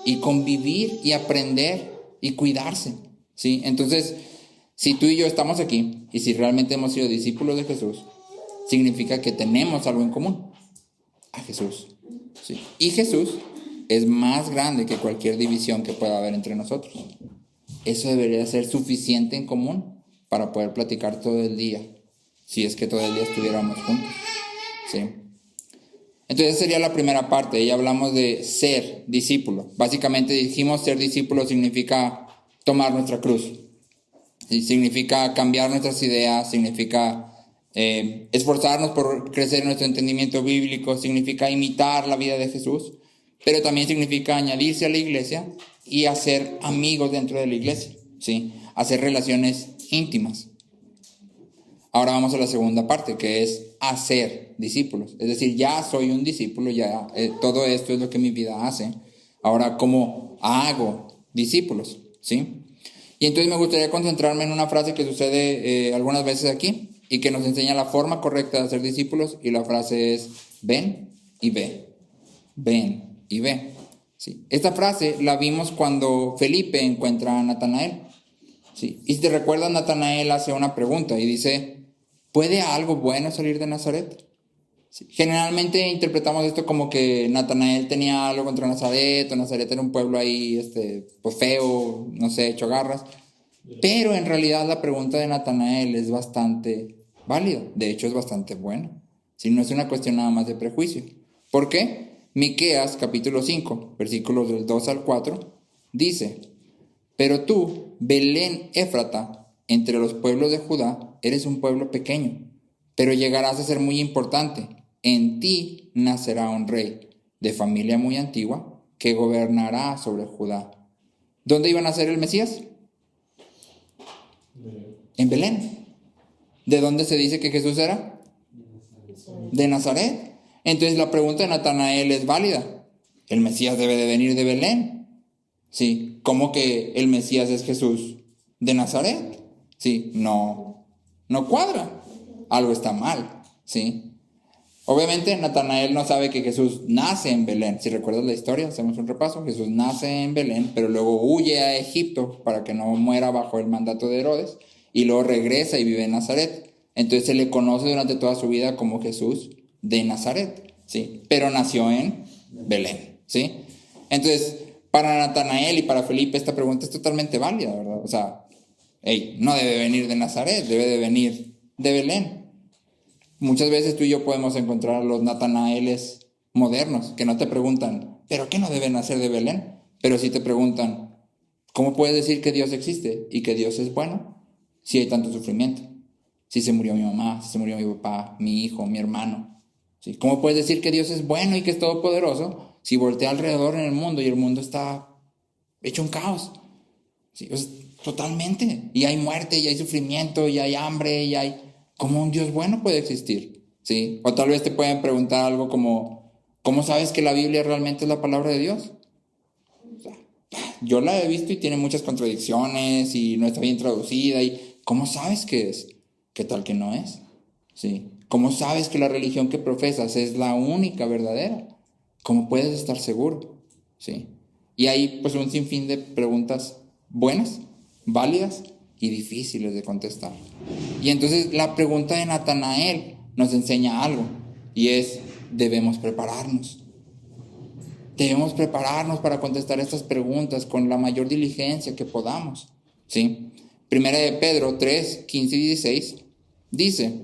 y convivir y aprender y cuidarse, ¿sí? Entonces, si tú y yo estamos aquí y si realmente hemos sido discípulos de Jesús, significa que tenemos algo en común, a Jesús, ¿sí? Y Jesús es más grande que cualquier división que pueda haber entre nosotros. Eso debería ser suficiente en común para poder platicar todo el día, si es que todo el día estuviéramos juntos, ¿sí? Entonces esa sería la primera parte, y hablamos de ser discípulo. Básicamente dijimos ser discípulo significa tomar nuestra cruz, ¿sí? Significa cambiar nuestras ideas, significa esforzarnos por crecer en nuestro entendimiento bíblico, significa imitar la vida de Jesús, pero también significa añadirse a la iglesia y hacer amigos dentro de la iglesia, ¿sí? Hacer relaciones íntimas. Ahora vamos a la segunda parte, que es hacer discípulos. Es decir, ya soy un discípulo, ya todo esto es lo que mi vida hace. Ahora, ¿cómo hago discípulos? ¿Sí? Y entonces me gustaría concentrarme en una frase que sucede algunas veces aquí y que nos enseña la forma correcta de hacer discípulos, y la frase es ven y ve. Ven y ve. ¿Sí? Esta frase la vimos cuando Felipe encuentra a Natanael. ¿Sí? Y si te recuerdas, Natanael hace una pregunta y dice, ¿puede algo bueno salir de Nazaret? Sí. Generalmente interpretamos esto como que Natanael tenía algo contra Nazaret, o Nazaret era un pueblo ahí pues feo, no sé, hecho garras. Pero en realidad la pregunta de Natanael es bastante válida, de hecho es bastante buena. ¿Sí? No es una cuestión nada más de prejuicio. ¿Por qué? Miqueas capítulo 5, versículos del 2 al 4, dice, pero tú, Belén Éfrata, entre los pueblos de Judá, eres un pueblo pequeño, pero llegarás a ser muy importante. En ti nacerá un rey, de familia muy antigua, que gobernará sobre Judá. ¿Dónde iba a nacer el Mesías? En Belén. ¿De dónde se dice que Jesús era? De Nazaret. Entonces la pregunta de Natanael es válida. El Mesías debe de venir de Belén. Sí, ¿cómo que el Mesías es Jesús de Nazaret? Sí, no cuadra. Algo está mal, ¿sí? Obviamente Natanael no sabe que Jesús nace en Belén. Si recuerdas la historia, hacemos un repaso. Jesús nace en Belén, pero luego huye a Egipto para que no muera bajo el mandato de Herodes, y luego regresa y vive en Nazaret. Entonces se le conoce durante toda su vida como Jesús de Nazaret, ¿sí? Pero nació en Belén, ¿sí? Entonces, para Natanael y para Felipe esta pregunta es totalmente válida, ¿verdad? O sea, hey, no debe venir de Nazaret, debe de venir de Belén. Muchas veces tú y yo podemos encontrar a los Natanaeles modernos que no te preguntan, ¿pero qué no debe nacer de Belén? Pero sí te preguntan, ¿cómo puedes decir que Dios existe y que Dios es bueno si hay tanto sufrimiento? Si se murió mi mamá, si se murió mi papá, mi hijo, mi hermano. ¿Sí? ¿Cómo puedes decir que Dios es bueno y que es todopoderoso si voltea alrededor en el mundo y el mundo está hecho un caos? ¿Sí? Pues, totalmente. Y hay muerte, y hay sufrimiento, y hay hambre, y hay... ¿Cómo un Dios bueno puede existir? ¿Sí? O tal vez te pueden preguntar algo como, ¿cómo sabes que la Biblia realmente es la palabra de Dios? O sea, yo la he visto y tiene muchas contradicciones y no está bien traducida. Y ¿cómo sabes que es? ¿Qué tal que no es? ¿Sí? ¿Cómo sabes que la religión que profesas es la única verdadera? ¿Cómo puedes estar seguro? ¿Sí? Y hay pues un sinfín de preguntas buenas, válidas y difíciles de contestar. Y entonces la pregunta de Natanael nos enseña algo, y es, debemos prepararnos. Debemos prepararnos para contestar estas preguntas con la mayor diligencia que podamos. ¿Sí? Primera de Pedro 3, 15 y 16 dice,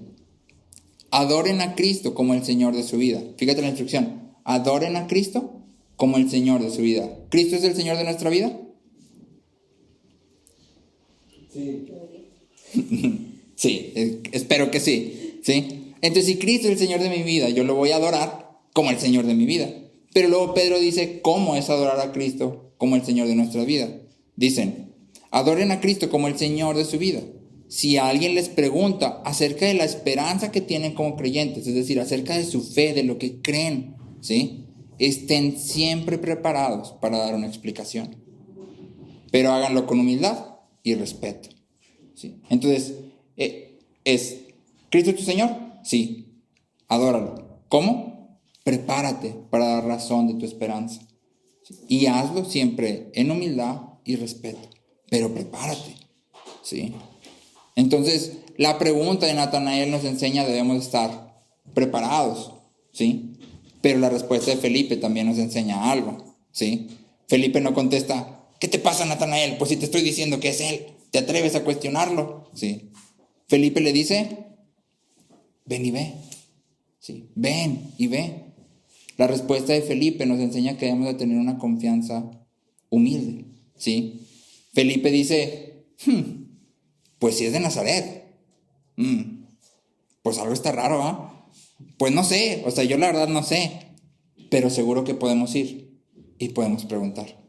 adoren a Cristo como el Señor de su vida. Fíjate la instrucción, adoren a Cristo como el Señor de su vida. ¿Cristo es el Señor de nuestra vida? Sí. Sí, espero que sí, ¿sí? Entonces, si Cristo es el Señor de mi vida, yo lo voy a adorar como el Señor de mi vida. Pero luego Pedro dice, ¿cómo es adorar a Cristo como el Señor de nuestra vida? Dicen, adoren a Cristo como el Señor de su vida. Si alguien les pregunta acerca de la esperanza que tienen como creyentes, es decir, acerca de su fe, de lo que creen, ¿sí? Estén siempre preparados para dar una explicación. Pero háganlo con humildad y respeto. ¿Sí? Entonces, ¿es Cristo tu Señor? Sí, adóralo. ¿Cómo? Prepárate para dar razón de tu esperanza. ¿Sí? Y hazlo siempre en humildad y respeto, pero prepárate. ¿Sí? Entonces, la pregunta de Natanael nos enseña debemos estar preparados. ¿Sí? Pero la respuesta de Felipe también nos enseña algo. ¿Sí? Felipe no contesta, ¿qué te pasa, Natanael? Pues si te estoy diciendo que es él. ¿Te atreves a cuestionarlo? Sí. Felipe le dice, ven y ve. Sí. Ven y ve. La respuesta de Felipe nos enseña que debemos de tener una confianza humilde. ¿Sí? Felipe dice, pues si es de Nazaret, pues algo está raro, ¿ah? Pues no sé, o sea, yo la verdad no sé, pero seguro que podemos ir y podemos preguntar.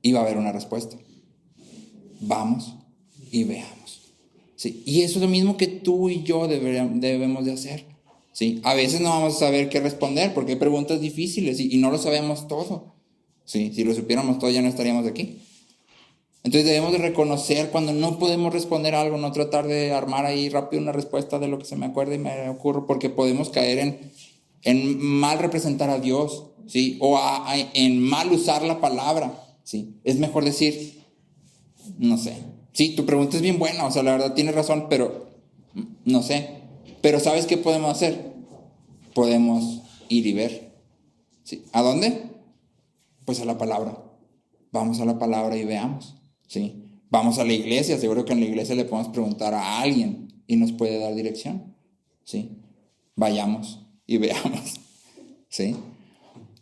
Y va a haber una respuesta. Vamos y veamos. ¿Sí? Y eso es lo mismo que tú y yo debemos de hacer. ¿Sí? A veces no vamos a saber qué responder porque hay preguntas difíciles y no lo sabemos todo. ¿Sí? Si lo supiéramos todo ya no estaríamos aquí. Entonces debemos de reconocer cuando no podemos responder algo, no tratar de armar ahí rápido una respuesta de lo que se me acuerde y me ocurre, porque podemos caer en mal representar a Dios, ¿sí? O en mal usar la palabra. ¿Sí? Es mejor decir, no sé. Sí, tu pregunta es bien buena, o sea, la verdad tienes razón, pero no sé. Pero ¿sabes qué podemos hacer? Podemos ir y ver. ¿Sí? ¿A dónde? Pues a la palabra. Vamos a la palabra y veamos. ¿Sí? Vamos a la iglesia, seguro que en la iglesia le podemos preguntar a alguien y nos puede dar dirección. ¿Sí? Vayamos y veamos. ¿Sí?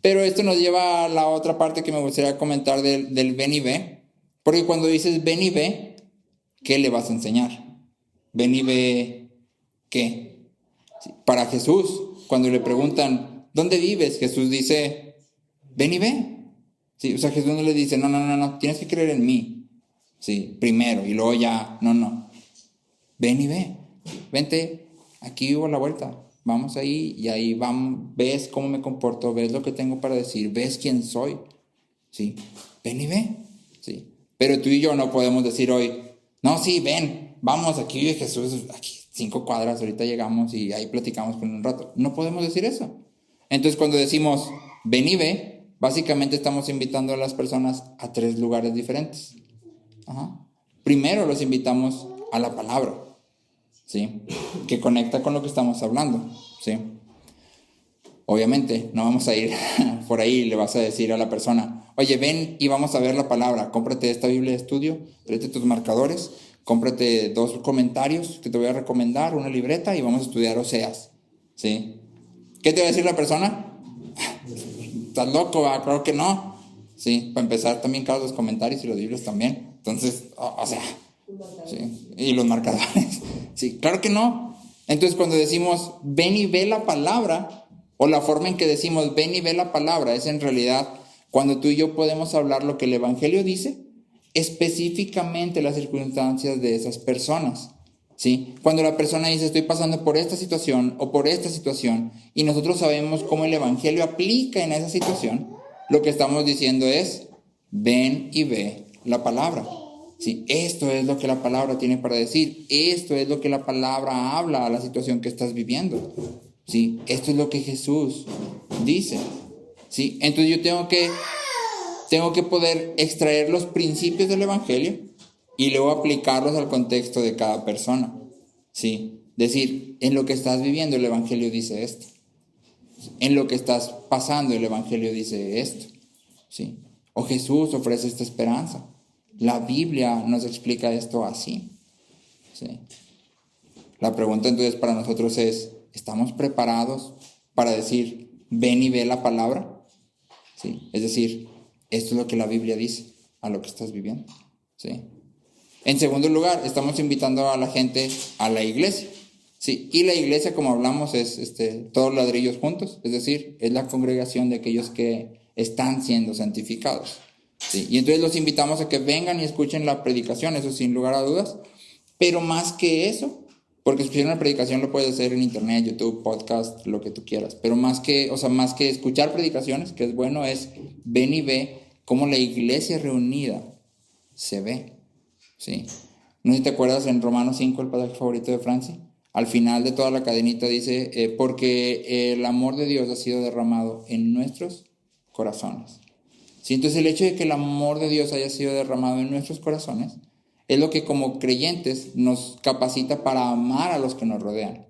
Pero esto nos lleva a la otra parte que me gustaría comentar del ven y ve. Porque cuando dices ven y ve, ¿qué le vas a enseñar? Ven y ve, ¿qué? Sí, para Jesús, cuando le preguntan, ¿dónde vives? Jesús dice, ven y ve. Sí, o sea, Jesús no le dice, no, tienes que creer en mí. Sí, primero, y luego ya, no. Ven y ve. Vente, aquí vivo a la vuelta. Vamos ahí y ahí vamos, ves cómo me comporto, ves lo que tengo para decir, ves quién soy. Sí, ven y ve. Sí. Pero tú y yo no podemos decir hoy, no, sí, ven, vamos, aquí vive Jesús, aquí 5 cuadras, ahorita llegamos y ahí platicamos por un rato. No podemos decir eso. Entonces cuando decimos, ven y ve, básicamente estamos invitando a las personas a 3 lugares diferentes. Ajá. Primero los invitamos a la palabra, ¿sí? Que conecta con lo que estamos hablando, ¿sí? Obviamente, no vamos a ir por ahí y le vas a decir a la persona, oye, ven y vamos a ver la palabra, cómprate esta Biblia de estudio, tráete tus marcadores, cómprate 2 comentarios que te voy a recomendar, una libreta y vamos a estudiar Oseas, ¿sí? ¿Qué te va a decir la persona? ¿Estás loco? Claro que no. Sí, para empezar también claro, los comentarios y los libros también. Entonces, o sea, sí, y los marcadores. Sí, claro que no. Entonces cuando decimos ven y ve la palabra, o la forma en que decimos ven y ve la palabra, es en realidad cuando tú y yo podemos hablar lo que el Evangelio dice, específicamente las circunstancias de esas personas. ¿Sí? Cuando la persona dice estoy pasando por esta situación o por esta situación y nosotros sabemos cómo el Evangelio aplica en esa situación, lo que estamos diciendo es ven y ve la palabra. ¿Sí? Esto es lo que la palabra tiene para decir, esto es lo que la palabra habla a la situación que estás viviendo. ¿Sí? Esto es lo que Jesús dice. ¿Sí? Entonces yo tengo que poder extraer los principios del Evangelio y luego aplicarlos al contexto de cada persona. ¿Sí? Decir, en lo que estás viviendo el Evangelio dice esto. En lo que estás pasando el Evangelio dice esto. ¿Sí? O Jesús ofrece esta esperanza. La Biblia nos explica esto así. ¿Sí? La pregunta entonces para nosotros es, ¿estamos preparados para decir, ven y ve la palabra? ¿Sí? Es decir, esto es lo que la Biblia dice a lo que estás viviendo. ¿Sí? En segundo lugar, estamos invitando a la gente a la iglesia. Sí, y la iglesia, como hablamos, es todos ladrillos juntos, es decir, es la congregación de aquellos que están siendo santificados. Sí, y entonces los invitamos a que vengan y escuchen la predicación, eso sin lugar a dudas, pero más que eso, porque escuchar una predicación lo puedes hacer en internet, YouTube, podcast, lo que tú quieras, pero más que escuchar predicaciones, que es bueno, es ven y ve cómo la iglesia reunida se ve. ¿Sí? No sé si te acuerdas en Romanos 5, el pasaje favorito de Franci. Al final de toda la cadenita dice, porque el amor de Dios ha sido derramado en nuestros corazones. ¿Sí? Entonces el hecho de que el amor de Dios haya sido derramado en nuestros corazones es lo que como creyentes nos capacita para amar a los que nos rodean.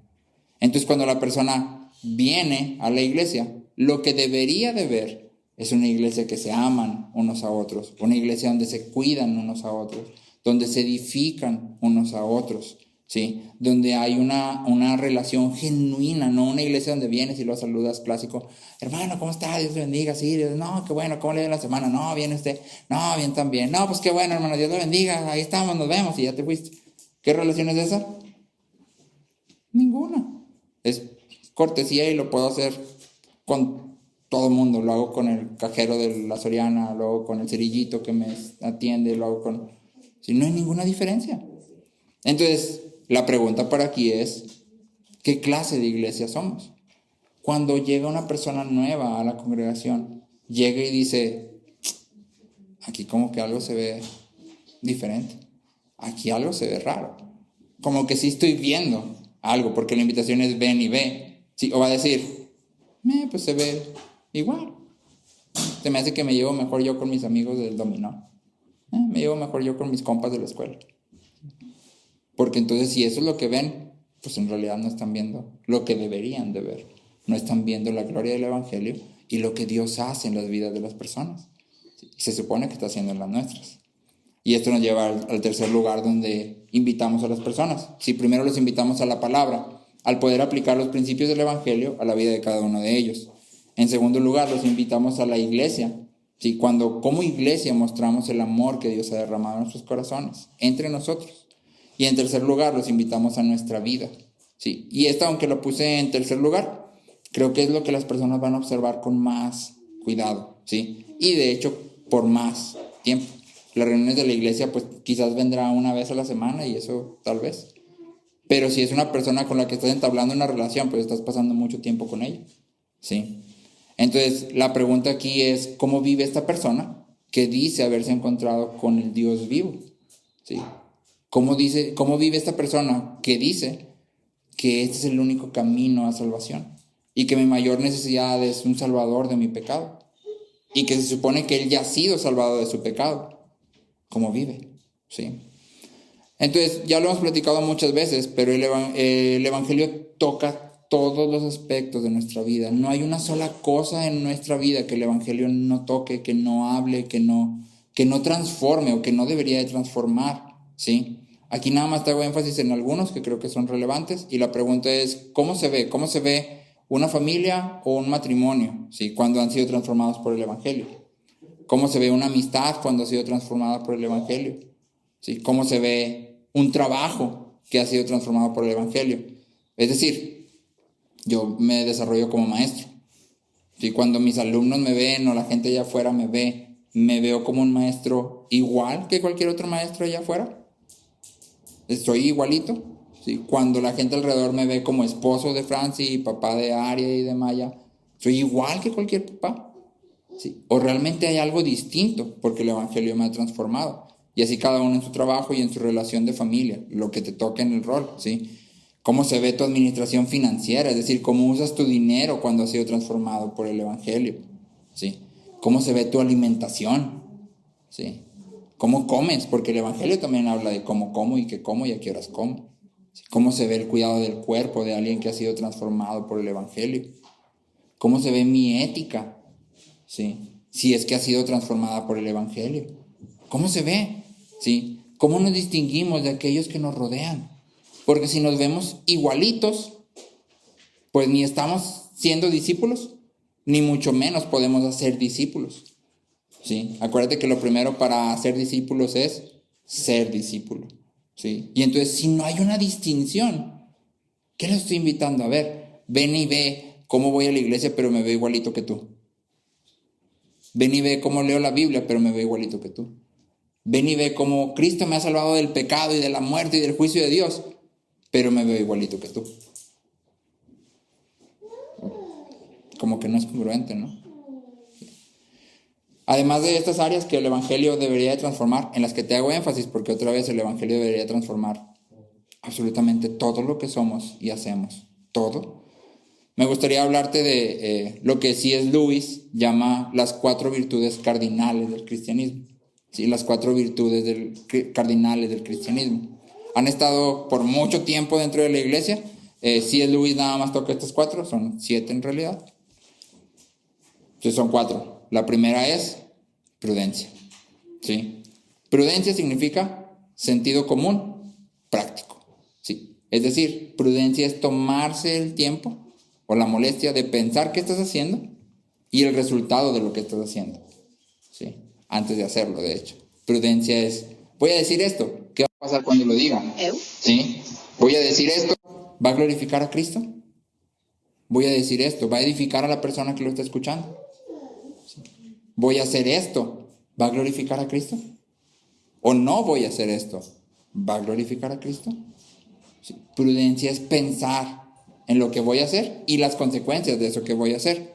Entonces cuando la persona viene a la iglesia, lo que debería de ver es una iglesia que se aman unos a otros, una iglesia donde se cuidan unos a otros, donde se edifican unos a otros, ¿sí? Donde hay una relación genuina, no una iglesia donde vienes y lo saludas clásico, hermano, ¿cómo está? Dios le bendiga, sí, Dios, no, qué bueno, ¿cómo le dio la semana? No, bien usted, no, bien también, no, pues qué bueno, hermano, Dios le bendiga, ahí estamos, nos vemos y ya te fuiste. ¿Qué relación es esa? Ninguna. Es cortesía y lo puedo hacer con todo el mundo, lo hago con el cajero de la Soriana, lo hago con el cerillito que me atiende, lo hago con... Si no hay ninguna diferencia. Entonces, la pregunta para aquí es, ¿qué clase de iglesia somos? Cuando llega una persona nueva a la congregación, llega y dice, aquí como que algo se ve diferente, aquí algo se ve raro, como que sí estoy viendo algo, porque la invitación es ven y ve, ¿sí? O va a decir, pues se ve igual, se me hace que me llevo mejor yo con mis amigos del dominó. Me llevo mejor yo con mis compas de la escuela. Porque entonces si eso es lo que ven, pues en realidad no están viendo lo que deberían de ver. No están viendo la gloria del Evangelio y lo que Dios hace en las vidas de las personas. Y se supone que está haciendo en las nuestras. Y esto nos lleva al tercer lugar donde invitamos a las personas. Si primero los invitamos a la palabra, al poder aplicar los principios del Evangelio a la vida de cada uno de ellos. En segundo lugar, los invitamos a la iglesia. ¿Sí? Cuando como iglesia mostramos el amor que Dios ha derramado en nuestros corazones, entre nosotros. Y en tercer lugar, los invitamos a nuestra vida. ¿Sí? Y esto, aunque lo puse en tercer lugar, creo que es lo que las personas van a observar con más cuidado. ¿Sí? Y de hecho, por más tiempo. Las reuniones de la iglesia, pues quizás vendrá una vez a la semana y eso tal vez. Pero si es una persona con la que estás entablando una relación, pues estás pasando mucho tiempo con ella. ¿Sí? Entonces, la pregunta aquí es, ¿cómo vive esta persona que dice haberse encontrado con el Dios vivo? ¿Sí? ¿Cómo vive esta persona que dice que este es el único camino a salvación? Y que mi mayor necesidad es un salvador de mi pecado. Y que se supone que él ya ha sido salvado de su pecado. ¿Cómo vive? ¿Sí? Entonces, ya lo hemos platicado muchas veces, pero el Evangelio toca todos los aspectos de nuestra vida. No hay una sola cosa en nuestra vida que el Evangelio no toque, que no hable, que no transforme o que no debería de transformar, ¿sí? Aquí nada más te hago énfasis en algunos que creo que son relevantes y la pregunta es, ¿cómo se ve? ¿Cómo se ve una familia o un matrimonio, ¿sí? Cuando han sido transformados por el Evangelio? ¿Cómo se ve una amistad cuando ha sido transformada por el Evangelio? ¿Sí? ¿Cómo se ve un trabajo que ha sido transformado por el Evangelio? Es decir, yo me desarrollo como maestro. ¿Sí? Cuando mis alumnos me ven o la gente allá afuera me ve, ¿me veo como un maestro igual que cualquier otro maestro allá afuera? ¿Estoy igualito? ¿Sí? Cuando la gente alrededor me ve como esposo de Franci y papá de Aria y de Maya, ¿soy igual que cualquier papá? ¿Sí? ¿O realmente hay algo distinto porque el Evangelio me ha transformado? Y así cada uno en su trabajo y en su relación de familia, lo que te toque en el rol, ¿sí? ¿Cómo se ve tu administración financiera? Es decir, ¿cómo usas tu dinero cuando has sido transformado por el Evangelio? ¿Sí? ¿Cómo se ve tu alimentación? ¿Sí? ¿Cómo comes? Porque el Evangelio también habla de cómo como y qué como y a qué horas como. ¿Sí? ¿Cómo se ve el cuidado del cuerpo de alguien que ha sido transformado por el Evangelio? ¿Cómo se ve mi ética? ¿Sí? Si es que ha sido transformada por el Evangelio. ¿Cómo se ve? ¿Sí? ¿Cómo nos distinguimos de aquellos que nos rodean? Porque si nos vemos igualitos, pues ni estamos siendo discípulos, ni mucho menos podemos hacer discípulos. ¿Sí? Acuérdate que lo primero para ser discípulos es ser discípulo. ¿Sí? Y entonces, si no hay una distinción, ¿qué le estoy invitando a ver? Ven y ve cómo voy a la iglesia, pero me veo igualito que tú. Ven y ve cómo leo la Biblia, pero me veo igualito que tú. Ven y ve cómo Cristo me ha salvado del pecado y de la muerte y del juicio de Dios, pero me veo igualito que tú. Como que no es congruente, ¿no? Además de estas áreas que el Evangelio debería de transformar, en las que te hago énfasis, porque otra vez el Evangelio debería transformar absolutamente todo lo que somos y hacemos, todo. Me gustaría hablarte de lo que C.S. Lewis llama las 4 virtudes cardinales del cristianismo. ¿Sí? Las 4 virtudes cardinales del cristianismo. Han estado por mucho tiempo dentro de la iglesia. C.S. Lewis nada más toca estas 4, son 7 en realidad. Entonces son 4. La primera es prudencia. ¿Sí? Prudencia significa sentido común, práctico. ¿Sí? Es decir, prudencia es tomarse el tiempo o la molestia de pensar qué estás haciendo y el resultado de lo que estás haciendo. ¿Sí? Antes de hacerlo, de hecho. Prudencia es, voy a decir esto, ¿qué va a pasar cuando lo diga? ¿Sí? Voy a decir esto, ¿va a glorificar a Cristo? Voy a decir esto, ¿va a edificar a la persona que lo está escuchando? Voy a hacer esto, ¿va a glorificar a Cristo? ¿O no voy a hacer esto? ¿Va a glorificar a Cristo? Sí. Prudencia es pensar en lo que voy a hacer y las consecuencias de eso que voy a hacer.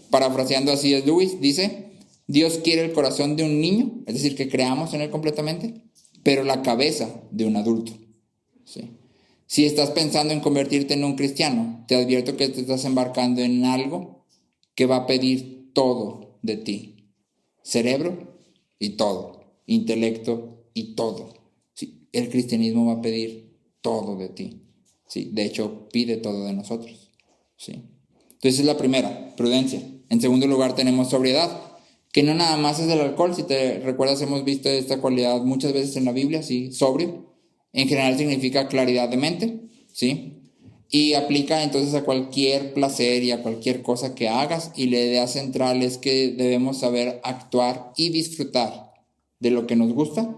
Parafraseando así es Lewis, dice, Dios quiere el corazón de un niño, es decir, que creamos en él completamente, pero la cabeza de un adulto. ¿Sí? Si estás pensando en convertirte en un cristiano, te advierto que te estás embarcando en algo que va a pedir todo de ti. Cerebro y todo. Intelecto y todo. ¿Sí? El cristianismo va a pedir todo de ti. ¿Sí? De hecho, pide todo de nosotros. ¿Sí? Entonces es la primera, prudencia. En segundo lugar tenemos sobriedad, que no nada más es el alcohol. Si te recuerdas, hemos visto esta cualidad muchas veces en la Biblia, ¿sí? Sobrio. En general significa claridad de mente, ¿sí? Y aplica entonces a cualquier placer y a cualquier cosa que hagas, y la idea central es que debemos saber actuar y disfrutar de lo que nos gusta,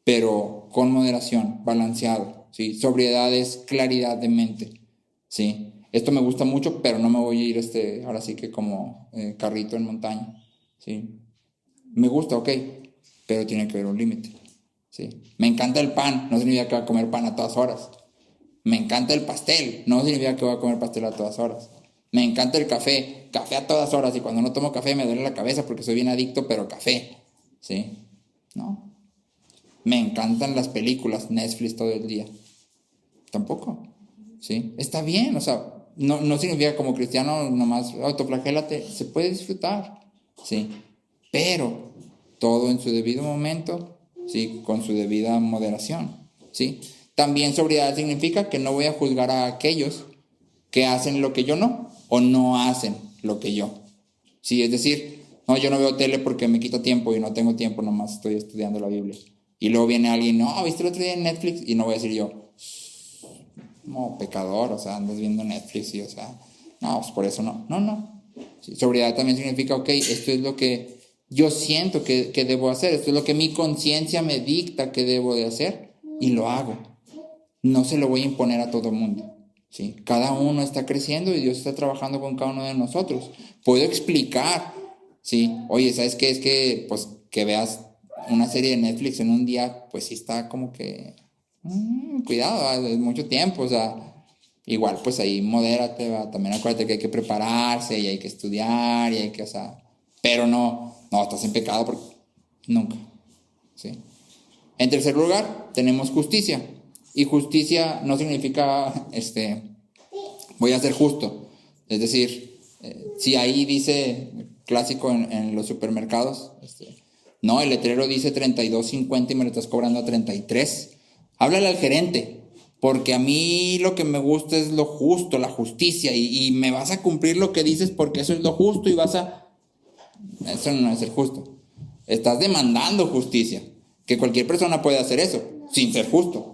pero con moderación, balanceado, ¿sí? Sobriedad es claridad de mente, ¿sí? Esto me gusta mucho, pero no me voy a ir ahora sí que como carrito en montaña, ¿sí? Me gusta, ok, pero tiene que haber un límite, ¿sí? Me encanta el pan, no significa que voy a comer pan a todas horas. Me encanta el pastel, no significa que voy a comer pastel a todas horas. Me encanta el café a todas horas, y cuando no tomo café me duele la cabeza porque soy bien adicto, pero café, ¿sí? ¿No? Me encantan las películas, Netflix todo el día. Tampoco, ¿sí? Está bien, o sea, no significa como cristiano nomás autoflagélate, se puede disfrutar, ¿sí? Pero todo en su debido momento, ¿sí? Con su debida moderación, ¿sí? también sobriedad significa que no voy a juzgar a aquellos que hacen lo que yo no, o no hacen lo que yo. Sí, es decir, no, yo no veo tele porque me quita tiempo y no tengo tiempo, nomás estoy estudiando la Biblia. Y luego viene alguien, no, ¿viste el otro día en Netflix? Y no voy a decir yo, no, pecador, o sea, andas viendo Netflix y, o sea, no, pues por eso no. No. Sí, sobriedad también significa, ok, esto es lo que yo siento que debo hacer, esto es lo que mi conciencia me dicta que debo de hacer y lo hago. No se lo voy a imponer a todo el mundo. ¿Sí? Cada uno está creciendo y Dios está trabajando con cada uno de nosotros. Puedo explicar, ¿sí? Oye, ¿sabes qué? Es que, pues, que veas una serie de Netflix en un día, pues sí está como que, cuidado, es mucho tiempo, o sea, igual, pues ahí modérate, ¿va? También acuérdate que hay que prepararse y hay que estudiar y hay que, o sea, pero no, estás en pecado porque nunca, ¿sí? En tercer lugar, tenemos justicia. Y justicia no significa, voy a ser justo. Es decir, si ahí dice, clásico en los supermercados, no, el letrero dice 32.50 y me lo estás cobrando a 33. Háblale al gerente, porque a mí lo que me gusta es lo justo, la justicia, y me vas a cumplir lo que dices porque eso es lo justo y eso no es ser justo. Estás demandando justicia, que cualquier persona puede hacer eso, sin ser justo.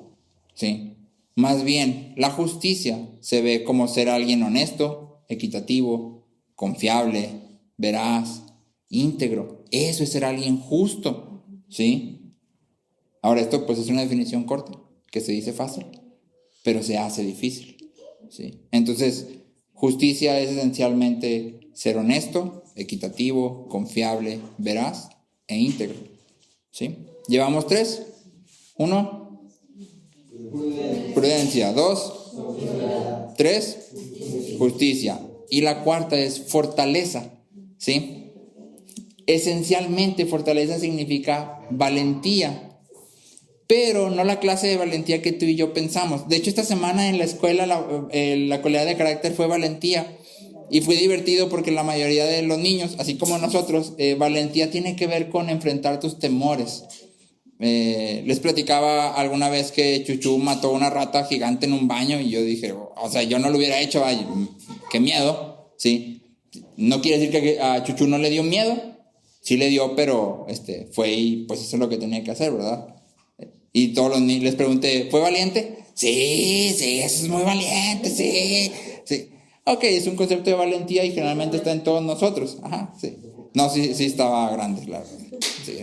Sí, más bien la justicia se ve como ser alguien honesto, equitativo, confiable, veraz, íntegro. Eso es ser alguien justo, ¿sí? Ahora esto pues es una definición corta, que se dice fácil, pero se hace difícil, ¿sí? Entonces, justicia es esencialmente ser honesto, equitativo, confiable, veraz e íntegro, ¿sí? Llevamos 3. 1, prudencia. 2, 3, justicia. Y la cuarta es fortaleza, ¿sí? Esencialmente fortaleza significa valentía, pero no la clase de valentía que tú y yo pensamos. De hecho, esta semana en la escuela la cualidad de carácter fue valentía. Y fue divertido porque la mayoría de los niños, así como nosotros, valentía tiene que ver con enfrentar tus temores. Les platicaba alguna vez que Chuchu mató una rata gigante en un baño y yo dije, o sea, yo no lo hubiera hecho, ay, qué miedo, ¿sí? No quiere decir que a Chuchu no le dio miedo, sí le dio, pero fue y pues eso es lo que tenía que hacer, ¿verdad? Y todos los niños les pregunté, ¿fue valiente? Sí, eso es muy valiente, sí. Ok, es un concepto de valentía y generalmente está en todos nosotros. Ajá, sí. No, sí estaba grande, claro. Sí.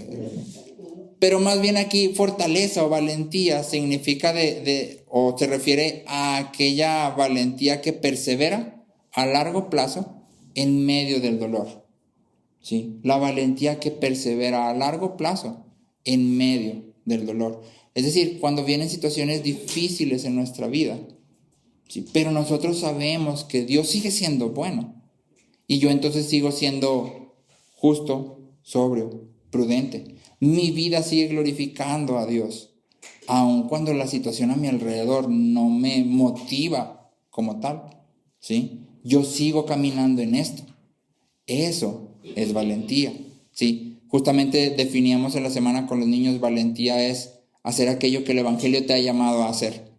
Pero más bien aquí fortaleza o valentía significa o se refiere a aquella valentía que persevera a largo plazo en medio del dolor. ¿Sí? La valentía que persevera a largo plazo en medio del dolor. Es decir, cuando vienen situaciones difíciles en nuestra vida, ¿sí? Pero nosotros sabemos que Dios sigue siendo bueno. Y yo entonces sigo siendo justo, sobrio, prudente. Mi vida sigue glorificando a Dios, aun cuando la situación a mi alrededor no me motiva como tal, ¿sí? Yo sigo caminando en esto. Eso es valentía, ¿sí? Justamente definíamos en la semana con los niños, valentía es hacer aquello que el Evangelio te ha llamado a hacer,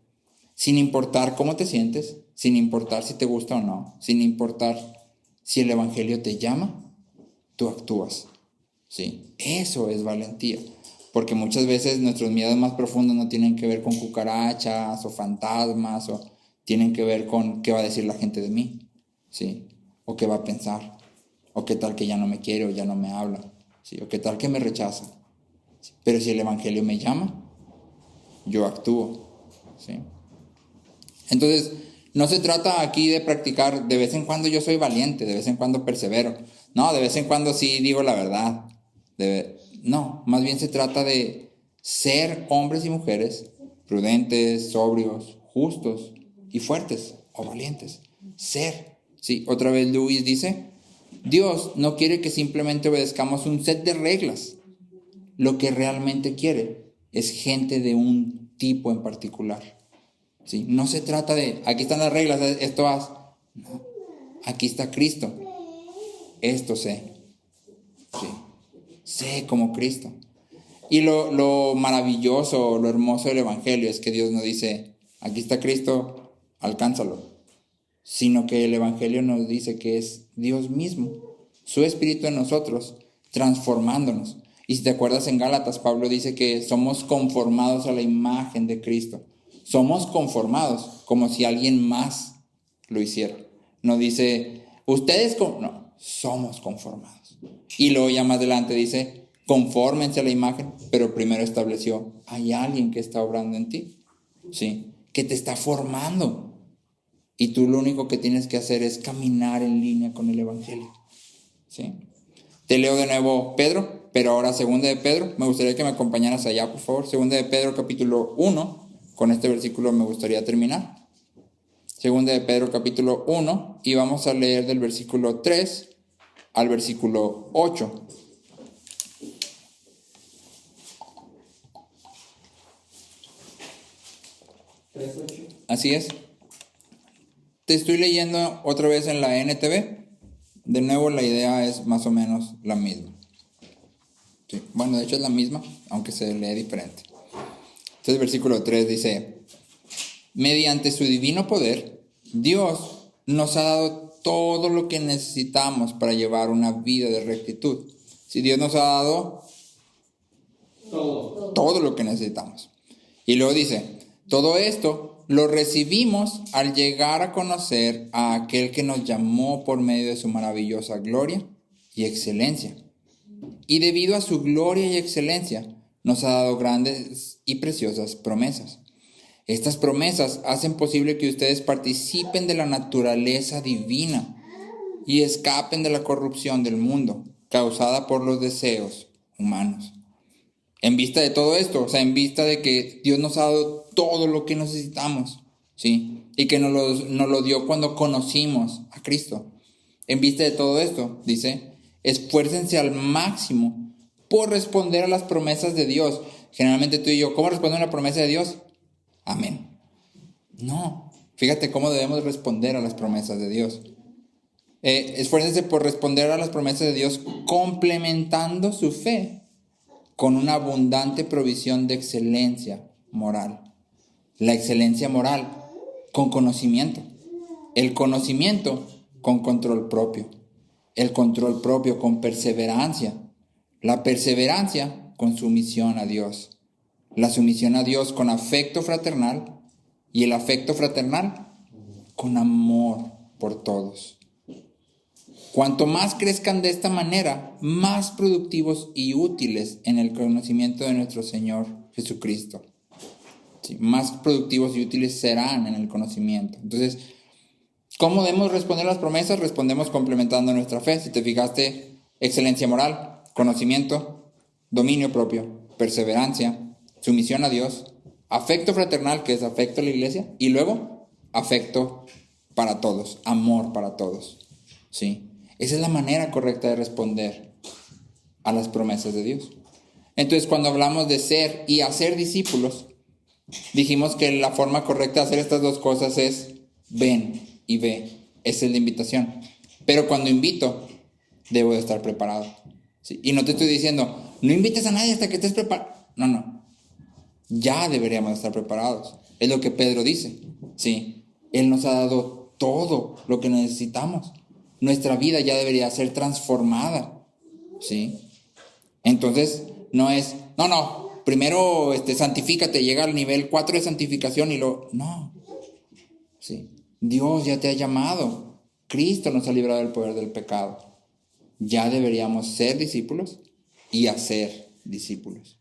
sin importar cómo te sientes, sin importar si te gusta o no, sin importar si el Evangelio te llama, tú actúas. Sí, eso es valentía, porque muchas veces nuestros miedos más profundos no tienen que ver con cucarachas o fantasmas, o tienen que ver con qué va a decir la gente de mí, ¿sí? O qué va a pensar, o qué tal que ya no me quiere o ya no me habla, ¿sí? O qué tal que me rechaza. ¿Sí? Pero si el Evangelio me llama, yo actúo, ¿sí? Entonces, no se trata aquí de practicar, de vez en cuando yo soy valiente, de vez en cuando persevero. No, de vez en cuando sí digo la verdad. No, más bien se trata de ser hombres y mujeres prudentes, sobrios, justos y fuertes o valientes. Ser. Sí, otra vez Lewis dice, Dios no quiere que simplemente obedezcamos un set de reglas. Lo que realmente quiere es gente de un tipo en particular. ¿Sí? No se trata de, aquí están las reglas, esto haz. No, aquí está Cristo. Esto sé. Sí. Sé como Cristo. Y lo maravilloso, lo hermoso del Evangelio es que Dios no dice, aquí está Cristo, alcánzalo, sino que el Evangelio nos dice que es Dios mismo, su Espíritu en nosotros, transformándonos. Y si te acuerdas en Gálatas, Pablo dice que somos conformados a la imagen de Cristo. Somos conformados como si alguien más lo hiciera. No dice, no, somos conformados. Y luego ya más adelante dice, confórmense a la imagen, pero primero estableció, hay alguien que está obrando en ti, ¿sí? Que te está formando. Y tú lo único que tienes que hacer es caminar en línea con el Evangelio, ¿sí? Te leo de nuevo Pedro, pero ahora segunda de Pedro. Me gustaría que me acompañaras allá, por favor. Segunda de Pedro, capítulo 1. Con este versículo me gustaría terminar. Segunda de Pedro, capítulo 1. Y vamos a leer del versículo 3 al versículo 8. Así es. Te estoy leyendo otra vez en la NTV. De nuevo, la idea es más o menos la misma. Sí. Bueno, de hecho es la misma, aunque se lee diferente. Entonces, versículo 3 dice, mediante su divino poder, Dios nos ha dado todo lo que necesitamos para llevar una vida de rectitud. Si Dios nos ha dado todo lo que necesitamos. Y luego dice, todo esto lo recibimos al llegar a conocer a aquel que nos llamó por medio de su maravillosa gloria y excelencia. Y debido a su gloria y excelencia, nos ha dado grandes y preciosas promesas. Estas promesas hacen posible que ustedes participen de la naturaleza divina y escapen de la corrupción del mundo causada por los deseos humanos. En vista de todo esto, o sea, en vista de que Dios nos ha dado todo lo que necesitamos, ¿sí? Y que nos lo dio cuando conocimos a Cristo. En vista de todo esto, dice, esfuércense al máximo por responder a las promesas de Dios. Generalmente tú y yo, ¿cómo respondemos a la promesa de Dios? Amén. No, fíjate cómo debemos responder a las promesas de Dios. Esfuércense por responder a las promesas de Dios complementando su fe con una abundante provisión de excelencia moral. La excelencia moral con conocimiento. El conocimiento con control propio. El control propio con perseverancia. La perseverancia con sumisión a Dios. La sumisión a Dios con afecto fraternal. Y el afecto fraternal con amor por todos. Cuanto más crezcan de esta manera, más productivos y útiles en el conocimiento de nuestro Señor Jesucristo. Sí, más productivos y útiles serán en el conocimiento. Entonces, ¿cómo debemos responder a las promesas? Respondemos complementando nuestra fe. Si te fijaste, excelencia moral, conocimiento, dominio propio, perseverancia, sumisión a Dios, afecto fraternal, que es afecto a la iglesia, y luego afecto para todos, amor para todos. ¿Sí? Esa es la manera correcta de responder a las promesas de Dios. Entonces, cuando hablamos de ser y hacer discípulos, dijimos que la forma correcta de hacer estas dos cosas es ven y ve. Esa es la invitación. Pero cuando invito, debo de estar preparado. ¿Sí? Y no te estoy diciendo, no invites a nadie hasta que estés preparado. No. Ya deberíamos estar preparados. Es lo que Pedro dice. ¿Sí? Él nos ha dado todo lo que necesitamos. Nuestra vida ya debería ser transformada, ¿sí? Entonces, no es, primero santifícate, llega al nivel 4 de santificación y no, ¿sí? Dios ya te ha llamado, Cristo nos ha librado del poder del pecado. Ya deberíamos ser discípulos y hacer discípulos.